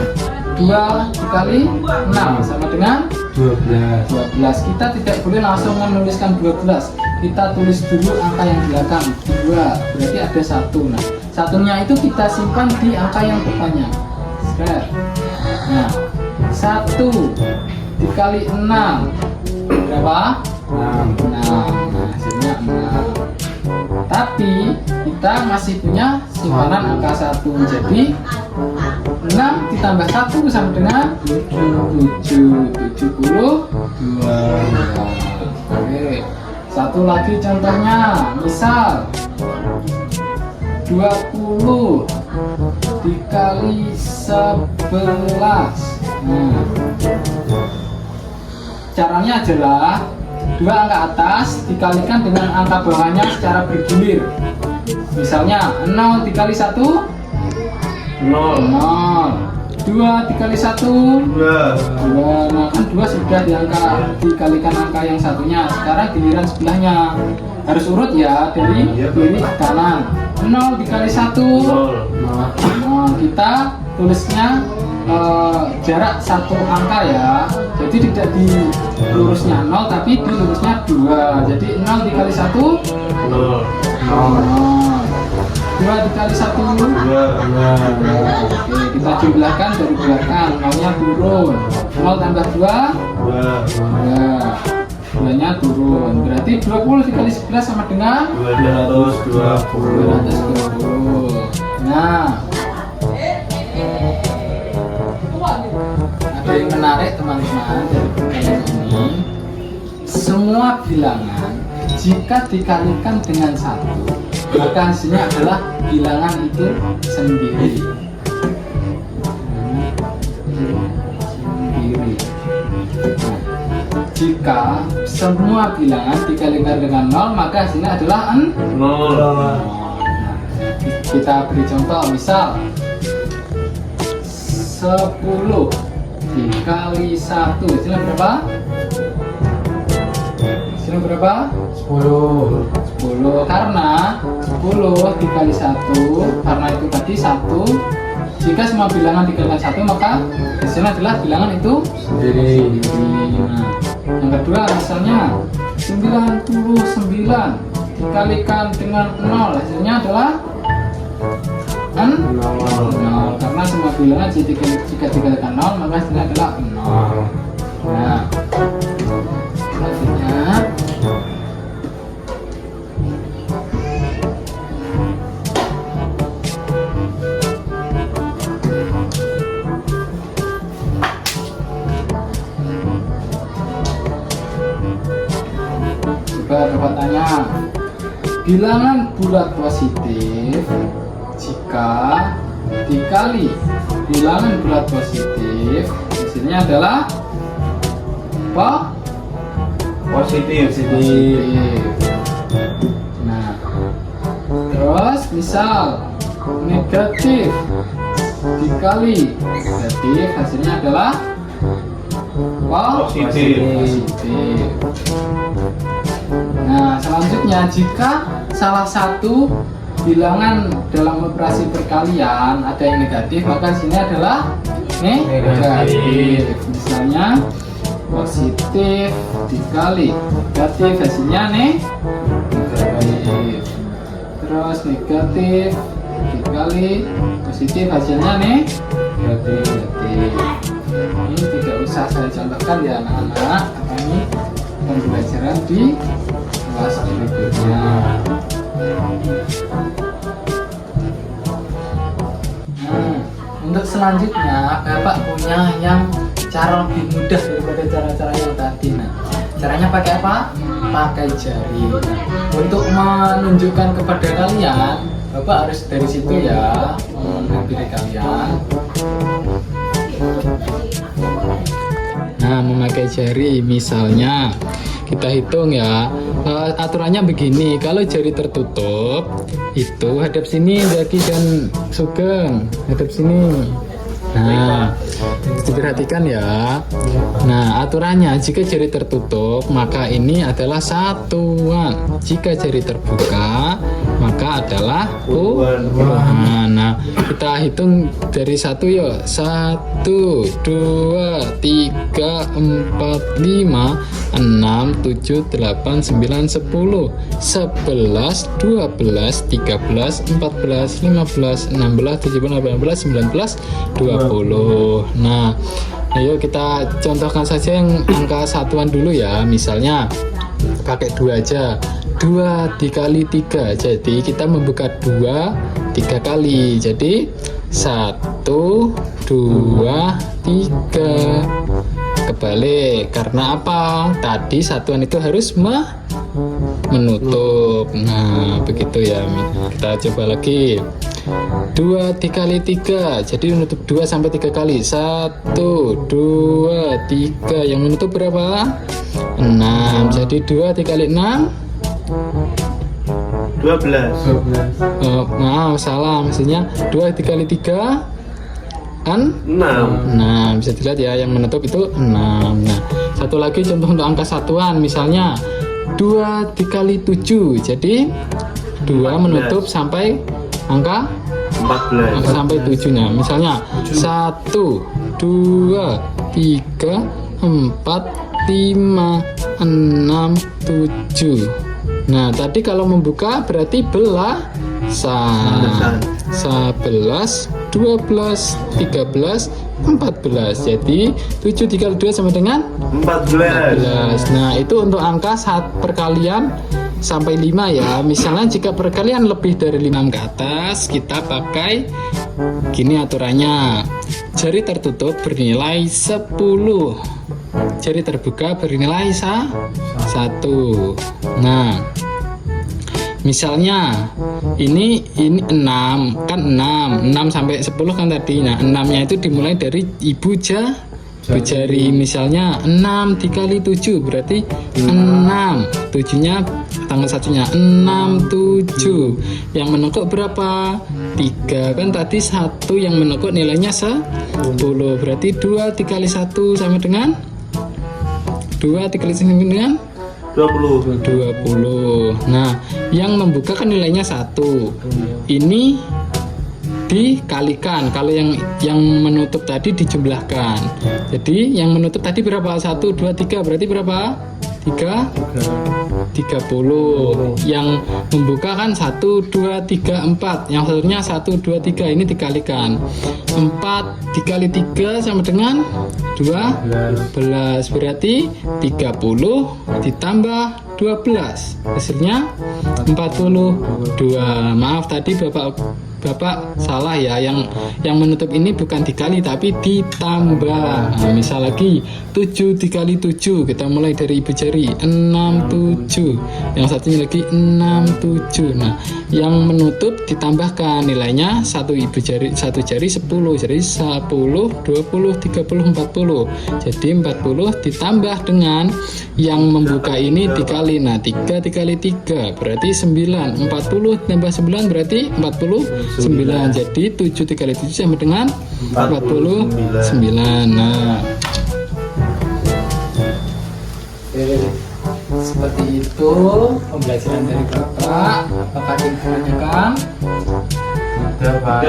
2 dikali 6 sama dengan 12. Kita tidak boleh langsung menuliskan 12. Kita tulis dulu angka yang belakang 2, berarti ada 1. Nah, satunya itu kita simpan di angka yang depannya. Nah, 1 dikali 6 berapa? 6. Nah, hasilnya 6. Tapi kita masih punya simpanan angka 1. Jadi 6 ditambah 1 sama dengan 72. Oke. Satu lagi contohnya, misal 20 dikali 11. Caranya adalah 2 angka atas dikalikan dengan angka bawahnya secara bergilir. Misalnya 0 dikali 1 0. 2 dikali 1 2. Nah, kan 2 sudah dikalikan angka yang satunya. Sekarang giliran sebelahnya harus urut ya, dari kiri ke kanan. 0 dikali 1 0. Kita tulisnya jarak 1 angka ya, jadi tidak di lurusnya 0 tapi di lurusnya 2. Jadi 0 dikali 1 0. 2 dikali 1 2. Oke, kita jumlahkan dari belakang. 0-nya turun, 0 tambah 2 2 nya turun, berarti 20 dikali 11 sama dengan 220. Nah, ada yang menarik teman-teman dari perkalian ini. Semua bilangan jika dikalikan dengan 1, maka hasilnya adalah bilangan itu sendiri. Jika semua bilangan dikalikan dengan 0, maka hasilnya adalah 0. Kita beri contoh, misal 10 dikali 1 hasilnya berapa? Hasilnya berapa? 10. Karena 10 dikali 1, karena itu tadi 1. Jika semua bilangan dikalikan 1, maka hasilnya adalah bilangan itu sendiri. Nah, yang kedua misalnya 99 dikalikan dengan 0, hasilnya adalah 0. Karena semua bilangan jika dikalikan 0, maka hasilnya adalah 0. Nah, selanjutnya dapat tanya, bilangan bulat positif jika dikali bilangan bulat positif hasilnya adalah apa? Positif. Nah, terus misal negatif dikali negatif hasilnya adalah apa? Positif. Nah, selanjutnya jika salah satu bilangan dalam operasi perkalian ada yang negatif, maka hasilnya adalah negatif. Misalnya positif dikali negatif hasilnya negatif. Terus negatif dikali positif hasilnya negatif. Ini tidak usah saya contohkan ya anak-anak, ini pembelajaran di kelas berikutnya. Nah, untuk selanjutnya Bapak punya yang cara lebih mudah daripada cara-cara yang tadi. Nah, caranya pakai apa? Pakai jari. Nah, untuk menunjukkan kepada kalian, Bapak harus dari situ ya, mengambil kalian. Nah, memakai jari, misalnya kita hitung ya. Aturannya begini, kalau jari tertutup itu hadap sini Zaki dan Sugeng, hadap sini. Nah, diperhatikan ya. Nah, aturannya jika jari tertutup maka ini adalah satuan. Jika jari terbuka maka adalah puluhan. Nah, kita hitung dari 1 yuk. 1, 2, 3, 4, 5, 6, 7, 8, 9, 10, 11, 12, 13, 14, 15, 16, 17, 18, 19, 20. Nah, ayo kita contohkan saja yang angka satuan dulu ya. Misalnya pakai 2 aja. 2 dikali 3. Jadi kita membuka 2 3 kali. Jadi 1, 2, 3. Kebalik. Karena apa? Tadi satuan itu harus menutup. Nah, begitu ya. Kita coba lagi. 2 dikali 3, jadi menutup 2 sampai 3 kali. 1, 2, 3. Yang menutup berapa? 6. Jadi 2 dikali 6 12. Maaf, salah. Maksudnya 2 dikali 3 6. Nah, bisa dilihat ya, yang menutup itu 6. Nah, satu lagi contoh untuk angka satuan. Misalnya 2 dikali 7. Jadi 2 menutup sampai angka 14. sampai 7. Nah, misalnya 1, 2, 3, 4, 5, 6, 7. Nah, tadi kalau membuka berarti belasan. 11, 12, 13, 14. Jadi 7 dikali 2 sama dengan 14. Nah, itu untuk angka saat perkalian sampai 5 ya. Misalnya jika perkalian lebih dari 5 ke atas, kita pakai gini aturannya. Jari tertutup bernilai 10. Jari terbuka bernilai 1. Nah, misalnya ini 6 kan 6 sampai 10 kan tadi. Nah, 6-nya itu dimulai dari ibu jari. Misalnya 6 dikali 7 berarti 6. 7-nya tangan satunya 6, 7. Yang menekuk berapa? 3. Kan tadi 1 yang menekuk nilainya 10. Berarti 2 dikali 1 sama dengan 2 dikali 1 dengan 20. Nah, yang membuka kan nilainya 1. Ini dikalikan. Kalau yang menutup tadi dijumlahkan. Jadi yang menutup tadi berapa? 1, 2, 3. Berarti berapa? 30. Yang membuka kan 1, 2, 3, 4. Yang satunya 1, 2, 3. Ini dikalikan. 4 dikali 3 sama dengan 12. Berarti 30 ditambah 12. Hasilnya 42. Maaf tadi Bapak salah ya, yang menutup ini bukan dikali tapi ditambah. Nah, misal lagi 7 dikali 7, kita mulai dari ibu jari 6, 7. Yang satunya lagi 6, 7. Nah, yang menutup ditambahkan nilainya satu jari 10. Jadi 10, 20, 30, 40. Jadi 40 ditambah dengan yang membuka ini dikali. Nah, 3 dikali 3 berarti 9. 40 tambah 9 berarti 49. Jadi 7 dikali 7 sama dengan 49. Nah, seperti itu pembelajaran dari Bapak. Apakah diperhatikan? Ya Pak,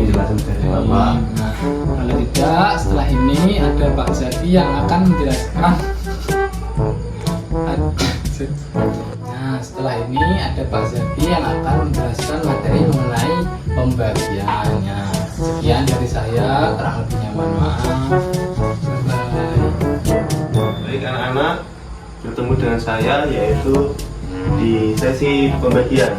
jelasan dari Bapak. Nah, kalau tidak, setelah ini ada Pak Zaki yang akan menjelaskan. Nah, setelah ini ada Pak Zaki yang akan menjelaskan materi mengenai pembagiannya. Sekian dari saya, kurang lebihnya mohon maaf. Bye. Baik anak-anak, bertemu dengan saya yaitu di sesi pembagian.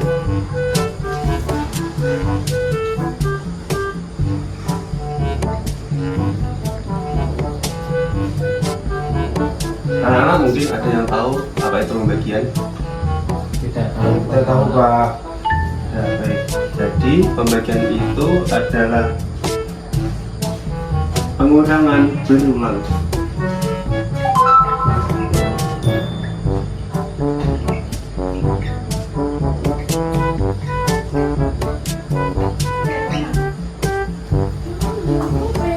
Anak-anak mungkin ada yang tahu apa itu pembagian? Tidak tahu Pak. Ya, baik. Jadi pembagian itu adalah pengurangan berulang.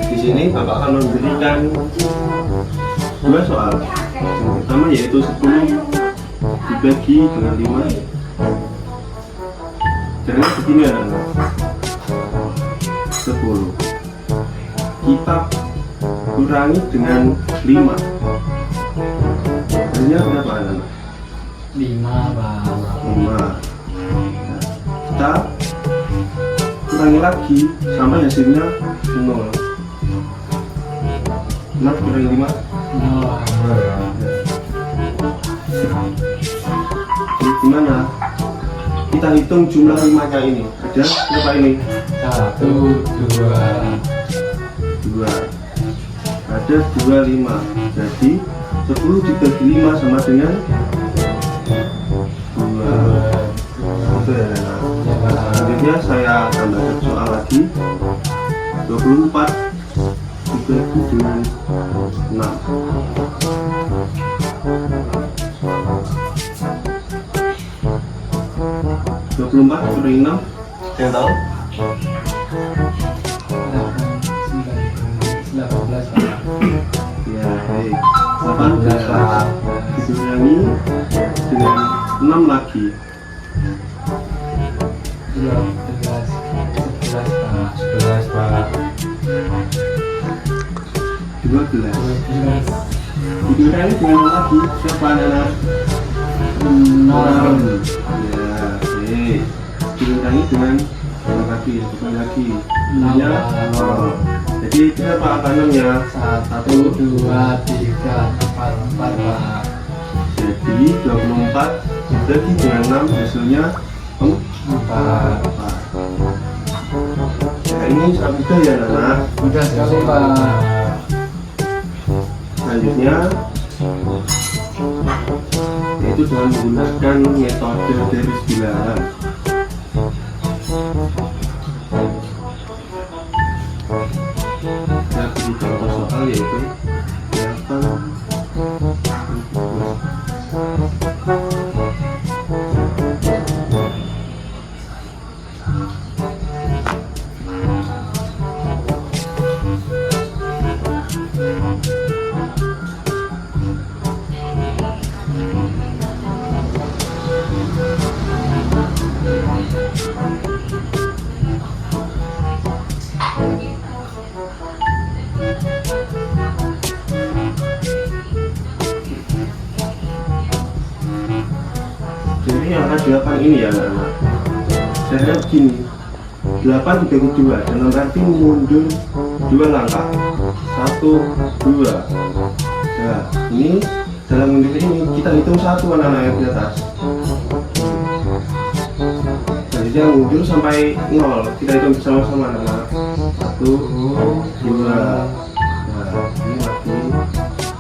Di sini Bapak akan memberikan dua soal. Yang pertama yaitu 10 dibagi dengan 5. Caranya begini anak-anak. 10 kita kurangi dengan 5. Hasilnya berapa anak-anak? 5 Pak. 5. Nah, kita kurangi lagi sampai hasilnya 0. 6 kurangi 5. Ini gimana? Kita hitung jumlah 5-nya ini. Ada berapa ini? 1, 2. 2. Ada 25. Jadi 10 dibagi 5 sama dengan 2. Itu ya, Nana. Selanjutnya saya tambah satu soal lagi. 24 dibagi dengan 6. 24 kurangi 6. Yang tahu? 18 Pak. Ya, baik. 18 dikurangi dengan 6 lagi. 12 Pak. 11 Pak. 12 dikurangi dengan 6 lagi. Siapa anak? 6. Ya, baik. Dikurangi dengan 6 lagi. Sekali lagi. Ya, jadi berapa angkanya? 1, 2, 3, 4 Pak. Jadi 24 dibagi dengan 6 hasilnya 4. Nah, ini sangat mudah ya Nana. Mudah sekali Pak. Selanjutnya yaitu dengan menggunakan metode garis bilangan. Saya beri contoh soal yaitu 8. Jadi angka 8 ini ya anak-anak. Saya lihat gini, 8 dibagi 2 dalam arti mundur 2 langkah. 1, 2. Nah, ini dalam mundur ini kita hitung 1 anak-anak yang di atas. Selanjutnya mundur sampai 0. Kita hitung bersama-sama anak-anak. 1, 2. Nah, ini lagi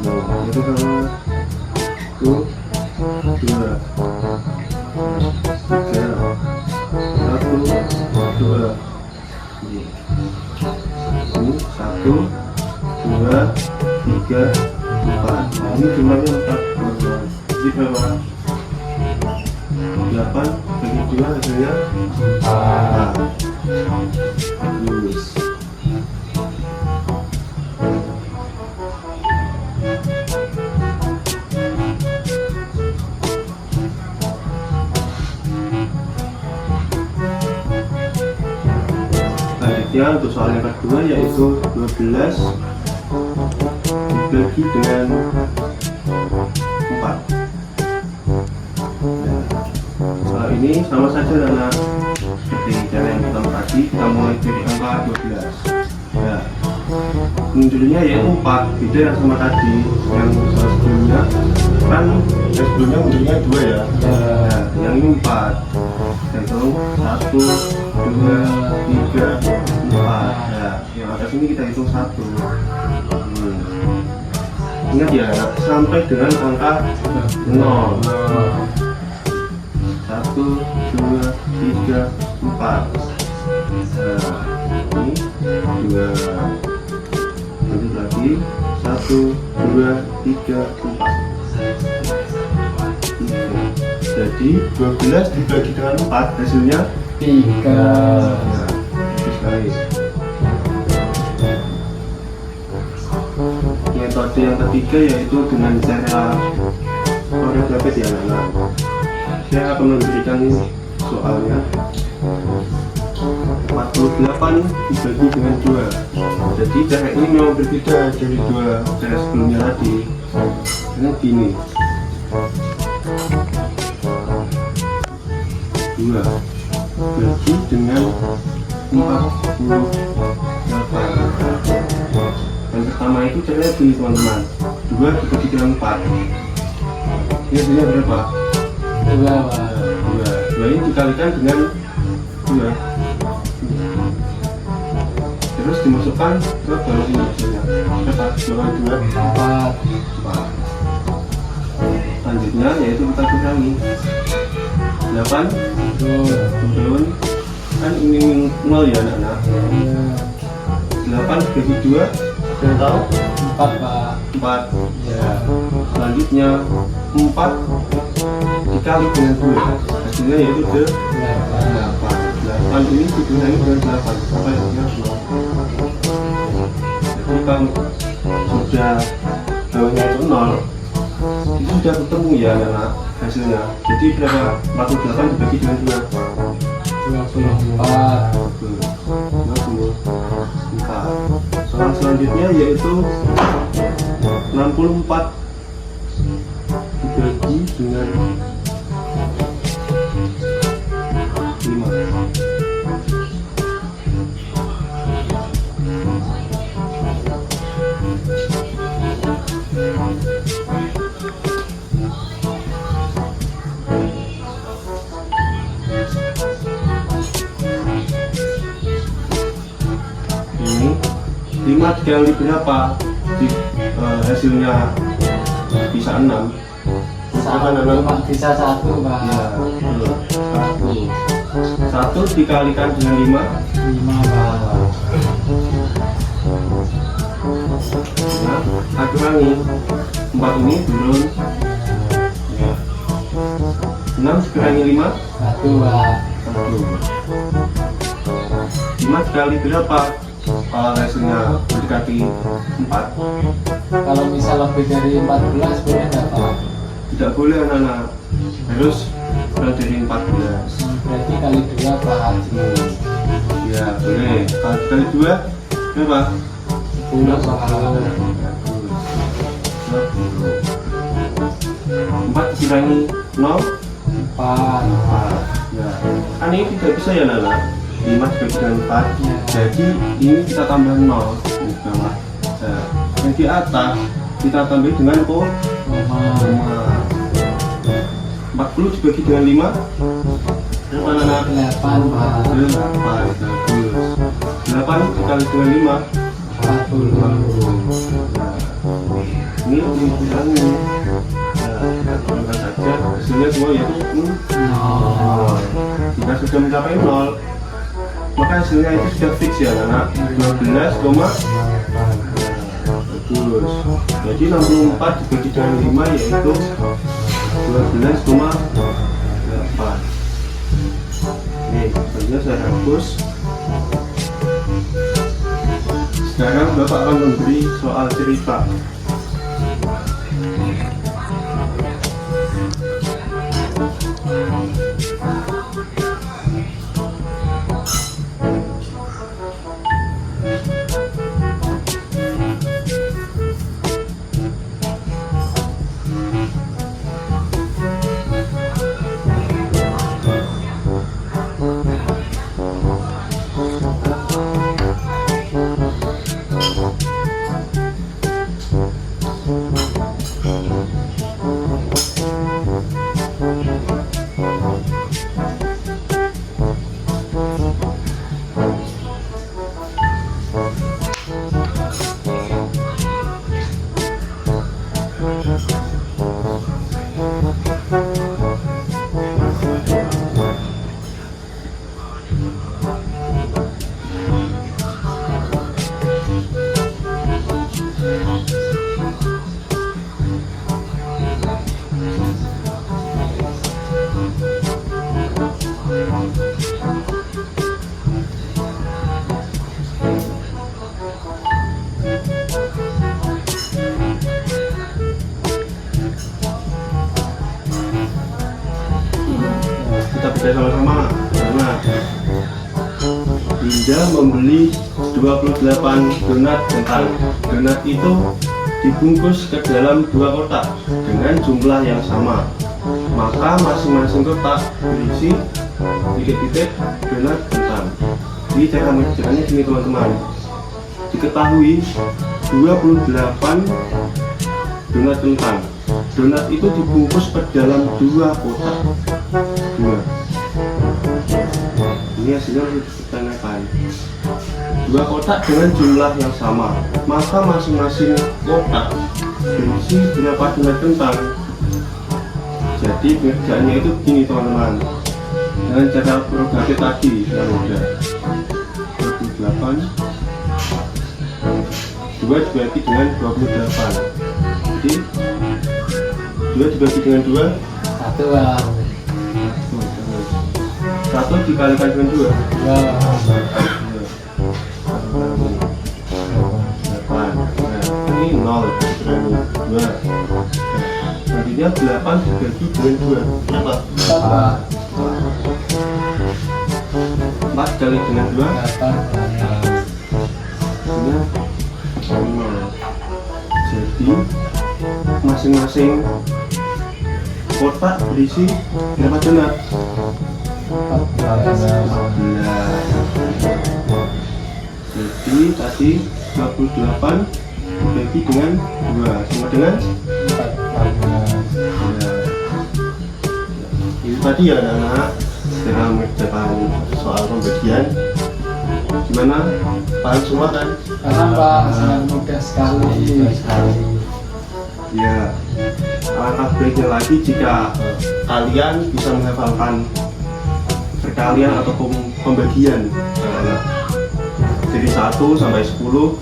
0. Itu sama 1, 2. 3, 1, 2. Ini 1, 2, 3, 4. Nah, ini jumlahnya 4. Jadi berapa? 8 bagi 2 hasilnya 4. Lulus. Selanjutnya untuk soal yang kedua yaitu 12 dibagi dengan 4. Nah, soal ini sama saja anak seperti cara yang pertama tadi, kita mulai dari angka 12. Nah, munculnya yaitu 4, beda yang sama tadi yang soal sebelumnya kan yang sebelumnya munculnya 2 ya. Nah, yang ini 4. Hitung 1, 2, 3, 4. Ya, yang atas ini kita hitung 1. ingat ya anak, sampai dengan angka 0. 1, 2, 3, 4. Nah, ini 2. Lanjut lagi 1, 2, 3, 4. Jadi 12 dibagi dengan 4 hasilnya 3. nah, itu sekali. Metode yang ketiga yaitu dengan cara koreografis ya anak. Saya akan memberikan soalnya 48 dibagi dengan 2. Jadi cara ini memang berbeda dari dua cara sebelumnya tadi. Ini gini, 2 bagi dengan 48. Yang pertama itu caranya gini teman-teman, 2 dibagi dengan 4. Ini hasilnya berapa? 2 ini dikalikan dengan 2, terus dimasukkan ke dalam ini hasilnya berapa? 4. Selanjutnya yaitu kita kurangi 8 turun, kan ini 0 ya anak-anak. 8 dibagi 2 sudah tahu? 4 ya. Selanjutnya 4 dikali dengan 2 hasilnya yaitu 8. 8 ini dikurangi dengan 8 sampai hasilnya 0. Jadi kalau sudah bawahnya itu 0 itu sudah ketemu ya anak hasilnya. Jadi berapa? 48 dibagi dengan 2 24. Soal selanjutnya yaitu 64 dibagi dengan 5. Ini 5 dikali berapa? Hasilnya bisa 6. Bisa 1 Pak. Ya, 1 dikalikan dengan 5 Pak. Nah, aku kurangi 4 ini turun ya. 6 dikurangi 5 1 Pak. 5 dikali berapa? Kalau hasilnya mendekati 4 Kalau misal lebih dari 14 boleh nggak Pak? tidak boleh anak-anak, harus kurang dari 14. Berarti kali 2 Pak. Ya boleh. Kalau dikali 2 berapa? 10 Pak. 4 dikurangi 0 4. ya. Kan ini tidak bisa ya Nana, 5 dibagi dengan 4 Ya. jadi ini kita tambah 0 di bawah. Nah, yang di atas kita tambah dengan koma. 40 dibagi dengan 5 berapa Nana? 8 Pak. 8. Bagus. 8 dikali dengan 5 40. Nah, ini dikurangi. Nah, kita tambahkan saja hasilnya semua yaitu 0. Jika sudah mencapai 0 maka hasilnya itu sudah fix ya anak, 12, bagus. Jadi 64 dibagi dengan 5 yaitu 12,8. Oke, selanjutnya saya hapus. Sekarang Bapak akan memberi soal cerita. Kita bisa sama-sama. Karena Dinda membeli 28 donat kentang. Donat itu dibungkus ke dalam 2 kotak dengan jumlah yang sama. Maka masing-masing kotak berisi titik-titik donat kentang. Jadi cara mengerjakannya gini teman-teman. Diketahui 28 donat kentang. Donat itu dibungkus ke dalam 2 kotak. Ini hasilnya harus ditanyakan. 2 kotak dengan jumlah yang sama, maka masing-masing kotak berisi berapa donat kentang. Jadi pengerjaannya itu begini teman-teman, dengan cara progratif tadi yang udah 28 2 dibagi dengan 28. Jadi 2 dibagi dengan 2 1 dikalikan dengan 2 ini 0 2 jadinya 8 dibagi dengan 2 berapa? 4 dikali dengan 2 jadinya 0. Jadi masing-masing kotak berisi berapa donat? 14. Jadi tadi 28 dibagi dengan 2 sama dengan 14. Itu tadi ya anak-anak dalam mengerjakan soal pembagian. Gimana? Paham semua kan? Paham Pak, sangat mudah sekali. Ya, alangkah baiknya lagi jika kalian bisa menghafalkan perkalian atau pembagian dari 1 sampai 10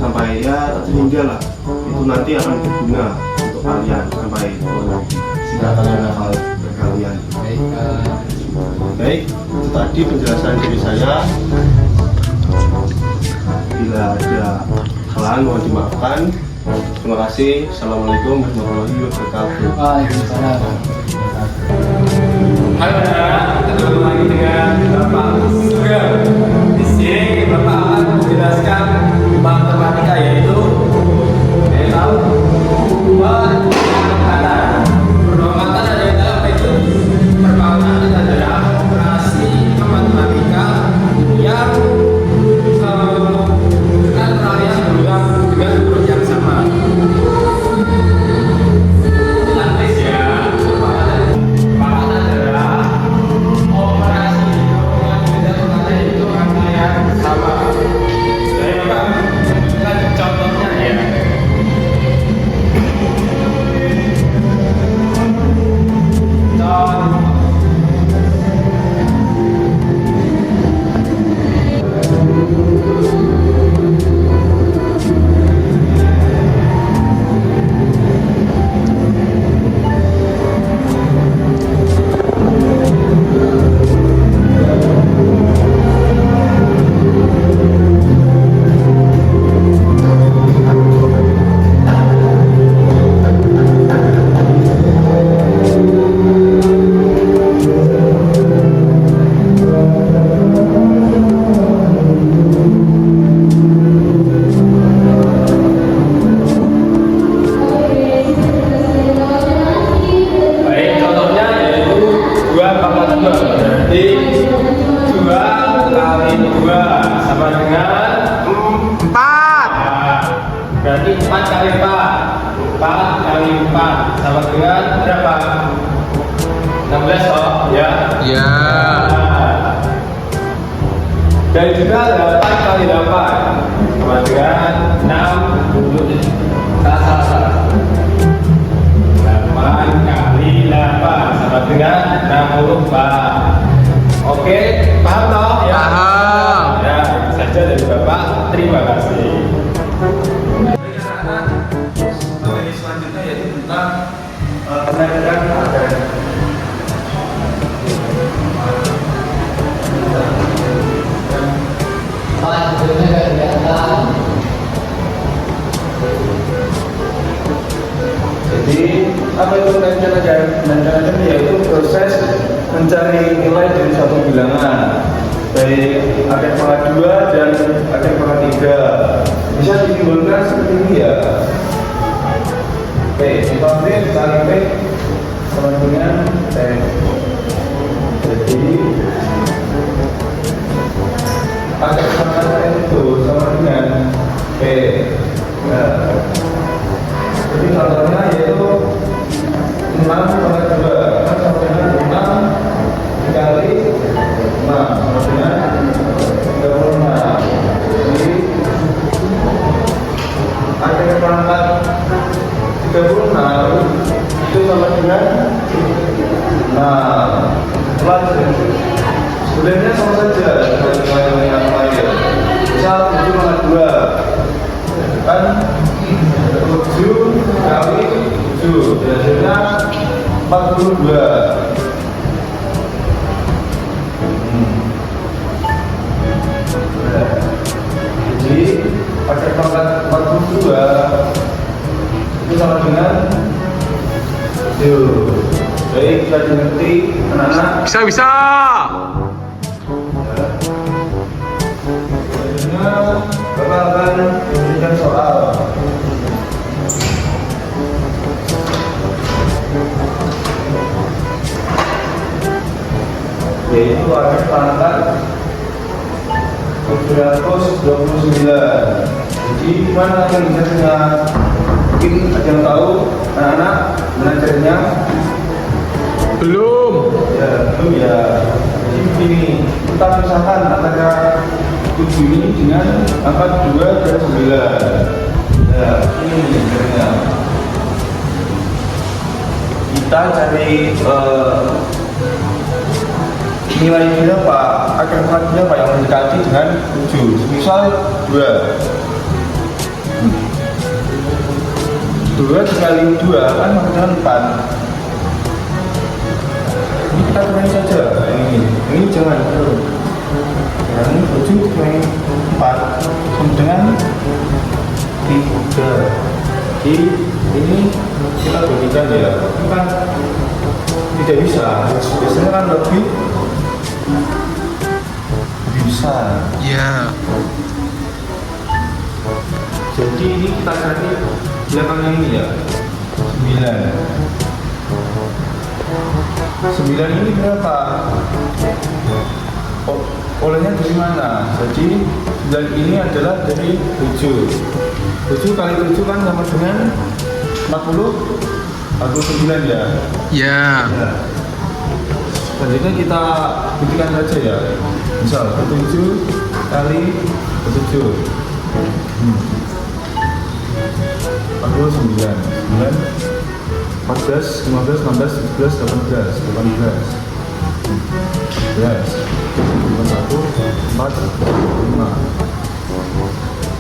sampai ya hingga lah, itu nanti akan berguna untuk kalian sampai jika kalian hafal perkalian. Baik, itu tadi penjelasan dari saya. Bila ada kesalahan mohon dimaafkan. Terima kasih. Assalamualaikum warahmatullahi wabarakatuh. Waalaikumsalam. Halo anak, ketemu lagi dengan Bapak Sugeng. Di sini Bapak akan menjelaskan matematika, yaitu perpakatan. Perpakatan adalah apa itu? Perpakatan adalah operasi matematika yang dengan rangkaian berulang dengan huruf yang sama. Lantas ya, perpakatan adalah operasi dengan beda itu rangkaian sama. Jadi Bapak, kita contohnya ya. Berarti 4 kali 4 kali 4 sama dengan berapa? 16 toh ya? Ya. Dan juga 8 kali 8 sama dengan 6. Salah. menaikkan harga. Jadi apa itu menaikkan harga? Menaikkan yaitu proses mencari nilai dari suatu bilangan, baik akar pangkat 2 dan akar pangkat 3. Bisa ditimbulkan seperti ini ya. Oke, kita ambil kali P sama dengan T. Jadi akar pangkat T itu sama dengan P. Nah, jadi contohnya yaitu 6 pangkat 2 kan sama dengan 6 kali 6 sama dengan 36. Jadi akar pangkat 36 itu sama dengan 6 plus sebenarnya sama saja dengan yang lain. Misal 7 pangkat 2 kan 7 kali 7 hasilnya 42. Jadi akar pangkat 42 itu sama dengan 0. Baik, bisa dimengerti anak-anak? Bisa. Selanjutnya Bapak akan memberikan soal. Yaitu akar pangkat 729. Jadi mana yang bisa mungkin ada yang tahu anak-anak belajarnya? Belum. Ya, belum ya. Jadi begini, kita pisahkan antara 7 ini dengan angka 2 dan 9. Ya, ini belajarnya. Kita cari nilai berapa, akar pangkat berapa yang mendekati dengan 7. Misal 2. 2 dikali 2 kan sama dengan 4. Ini kita kurangi saja. Ini jangan. Yang ini 7 dikurangi 4 sama dengan 3. Jadi ini kita bagikan ya. Ini kan tidak bisa. Biasanya kan lebih besar. Ya. Jadi ini kita cari belakangnya ini ya, 9 ini berapa? Olehnya dari mana? Jadi 9 ini adalah dari 7. 7 kali 7 kan sama dengan 49 ya. Ya. Selanjutnya kita buktikan saja ya. Misal 7 kali 7 49, 14, 15, 16, 17, 18, 19, 1, 4, 5,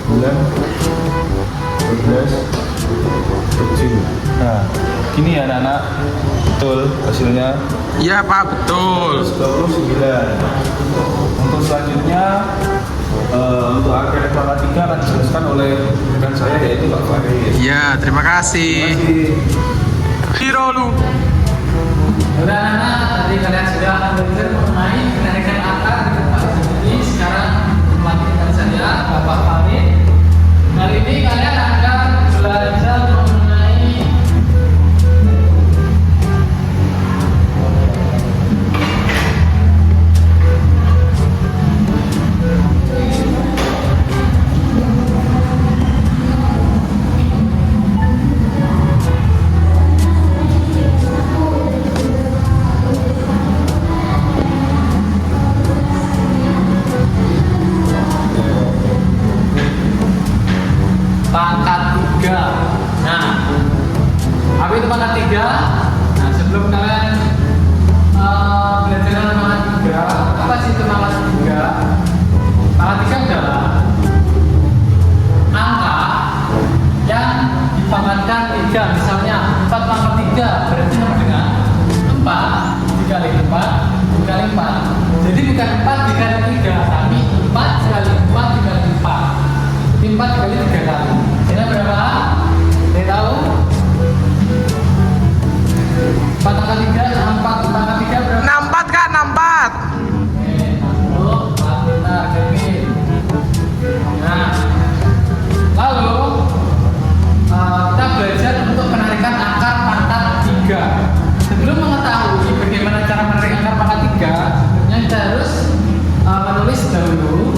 9, 12, 7. Nah, gini ya anak-anak, betul hasilnya. Iya Pak, betul. 29. Untuk selanjutnya untuk akar pangkat 3 akan dijelaskan oleh rekan saya yaitu Pak Farid. Iya, terima kasih. Hirolu. Udah anak-anak, tadi kalian sudah belajar mengenai kenaikan akar di tempat ini. Sekarang melanjutkan saya, Bapak Farid. Kali ini kalian akan belajar mengenai pangkat 3. Nah, apa itu pangkat 3? Nah, sebelum kalian belajar pangkat 3, apa sih itu pangkat 3? Pangkat 3 adalah angka yang dipangkatkan 3. Misalnya 4 pangkat 3 berarti dikali 4 dikali 4. Jadi bukan 4 dikali 3, tapi 4 kali 4 dikali 4. Jadi 4 dikali 3 kali. Jadi berapa? Saya tahu? 4 kali 3, 4 kali 3 berapa? 64 Kak, 64. Nah, lalu kita belajar untuk menarikan akar pangkat 3. Sebelum mengetahui bagaimana cara menarik akar pangkat 3, sebenarnya kita harus menulis dahulu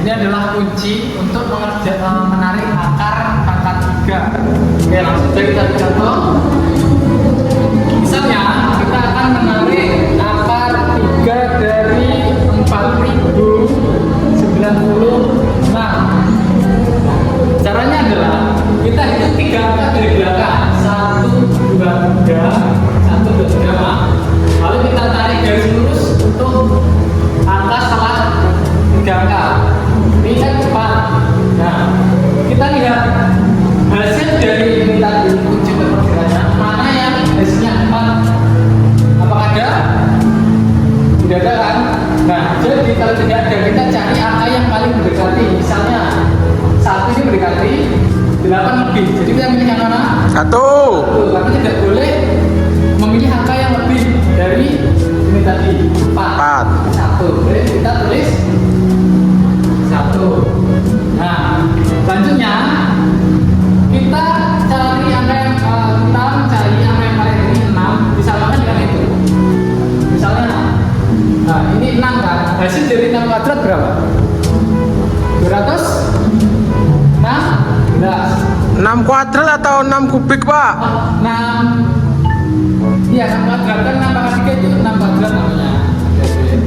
ini adalah kunci untuk menarik akar pangkat 3. Oke, langsung saja kita contoh. Misalnya kita akan menarik akar 3 dari 4096. Caranya adalah kita hitung 3 angka dari belakang. 1, 2, 3, 1, 2, 3. Lalu kita tarik garis lurus untuk angka setelah 3 angka. Ini kan 4. Nah, kita lihat hasil dari ini tadi, kunci perkiranya mana yang hasilnya 4. Apakah ada? Tidak ada kan? Nah, jadi kalau tidak ada, kita cari angka yang paling mendekati. Misalnya 1 ini mendekati 8 lebih. Jadi kita pilih yang mana? 1. Tapi tidak boleh memilih angka yang lebih dari ini tadi 4. 1. Jadi kita tulis 1. Nah, selanjutnya kita cari angka yang kita mencari angka yang paling ini 6 disamakan dengan itu. Misalnya, nah ini 6 kan? Hasil dari 6 kuadrat berapa? 216. 6 kuadrat atau 6 kubik, Pak? 6. Iya, 6 kuadrat kan 6 pangkat 3 itu 6 kuadrat namanya.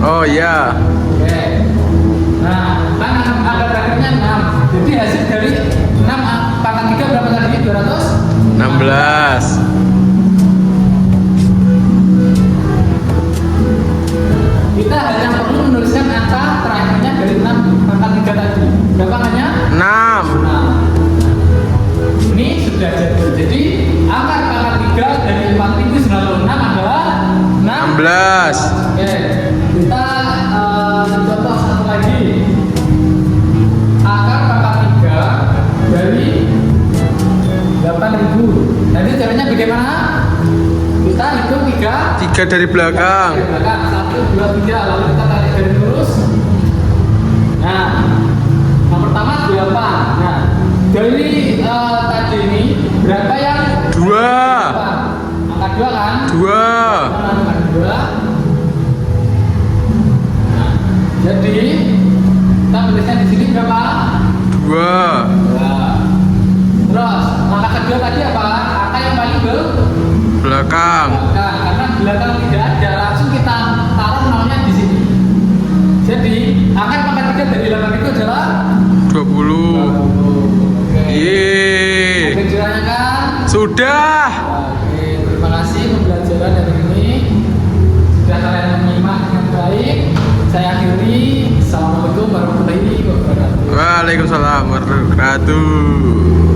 Oh iya. Oke. Nah, kan angka terakhirnya 6. Jadi hasil dari 6 pangkat 3 berapa tadi? 16. Kita hanya perlu menuliskan angka terakhirnya dari 6 pangkat 3 tadi. Berapa angkanya? 6. Nah, ini sudah jadi. Jadi akar pangkat 3 dari 4096 adalah 16. Oke, kita contoh satu lagi. Akar pangkat 3 dari 8000. Jadi caranya bagaimana? Kita hitung 3. 3 dari belakang. 1, 2, 3. Lalu kita tarik garis lurus. Nah, yang pertama 28. Nah, dari tadi ini berapa yang 2. Angka 2 kan? 2. Angka 2. Nah, jadi kita tulisnya di sini berapa? 2. 2. Terus angka kedua tadi apa? Angka yang paling Belakang. karena belakang tidak ada, langsung kita taruh nolnya di sini. Jadi akar pangkat 3 dari 8 itu adalah 20. Oke. Yeay. Oke, caranya kan? Sudah. Oke, terima kasih pembelajaran hari ini. Sudah kalian menyimak dengan baik. Saya akhiri. Assalamualaikum warahmatullahi wabarakatuh. Waalaikumsalam warahmatullahi wabarakatuh.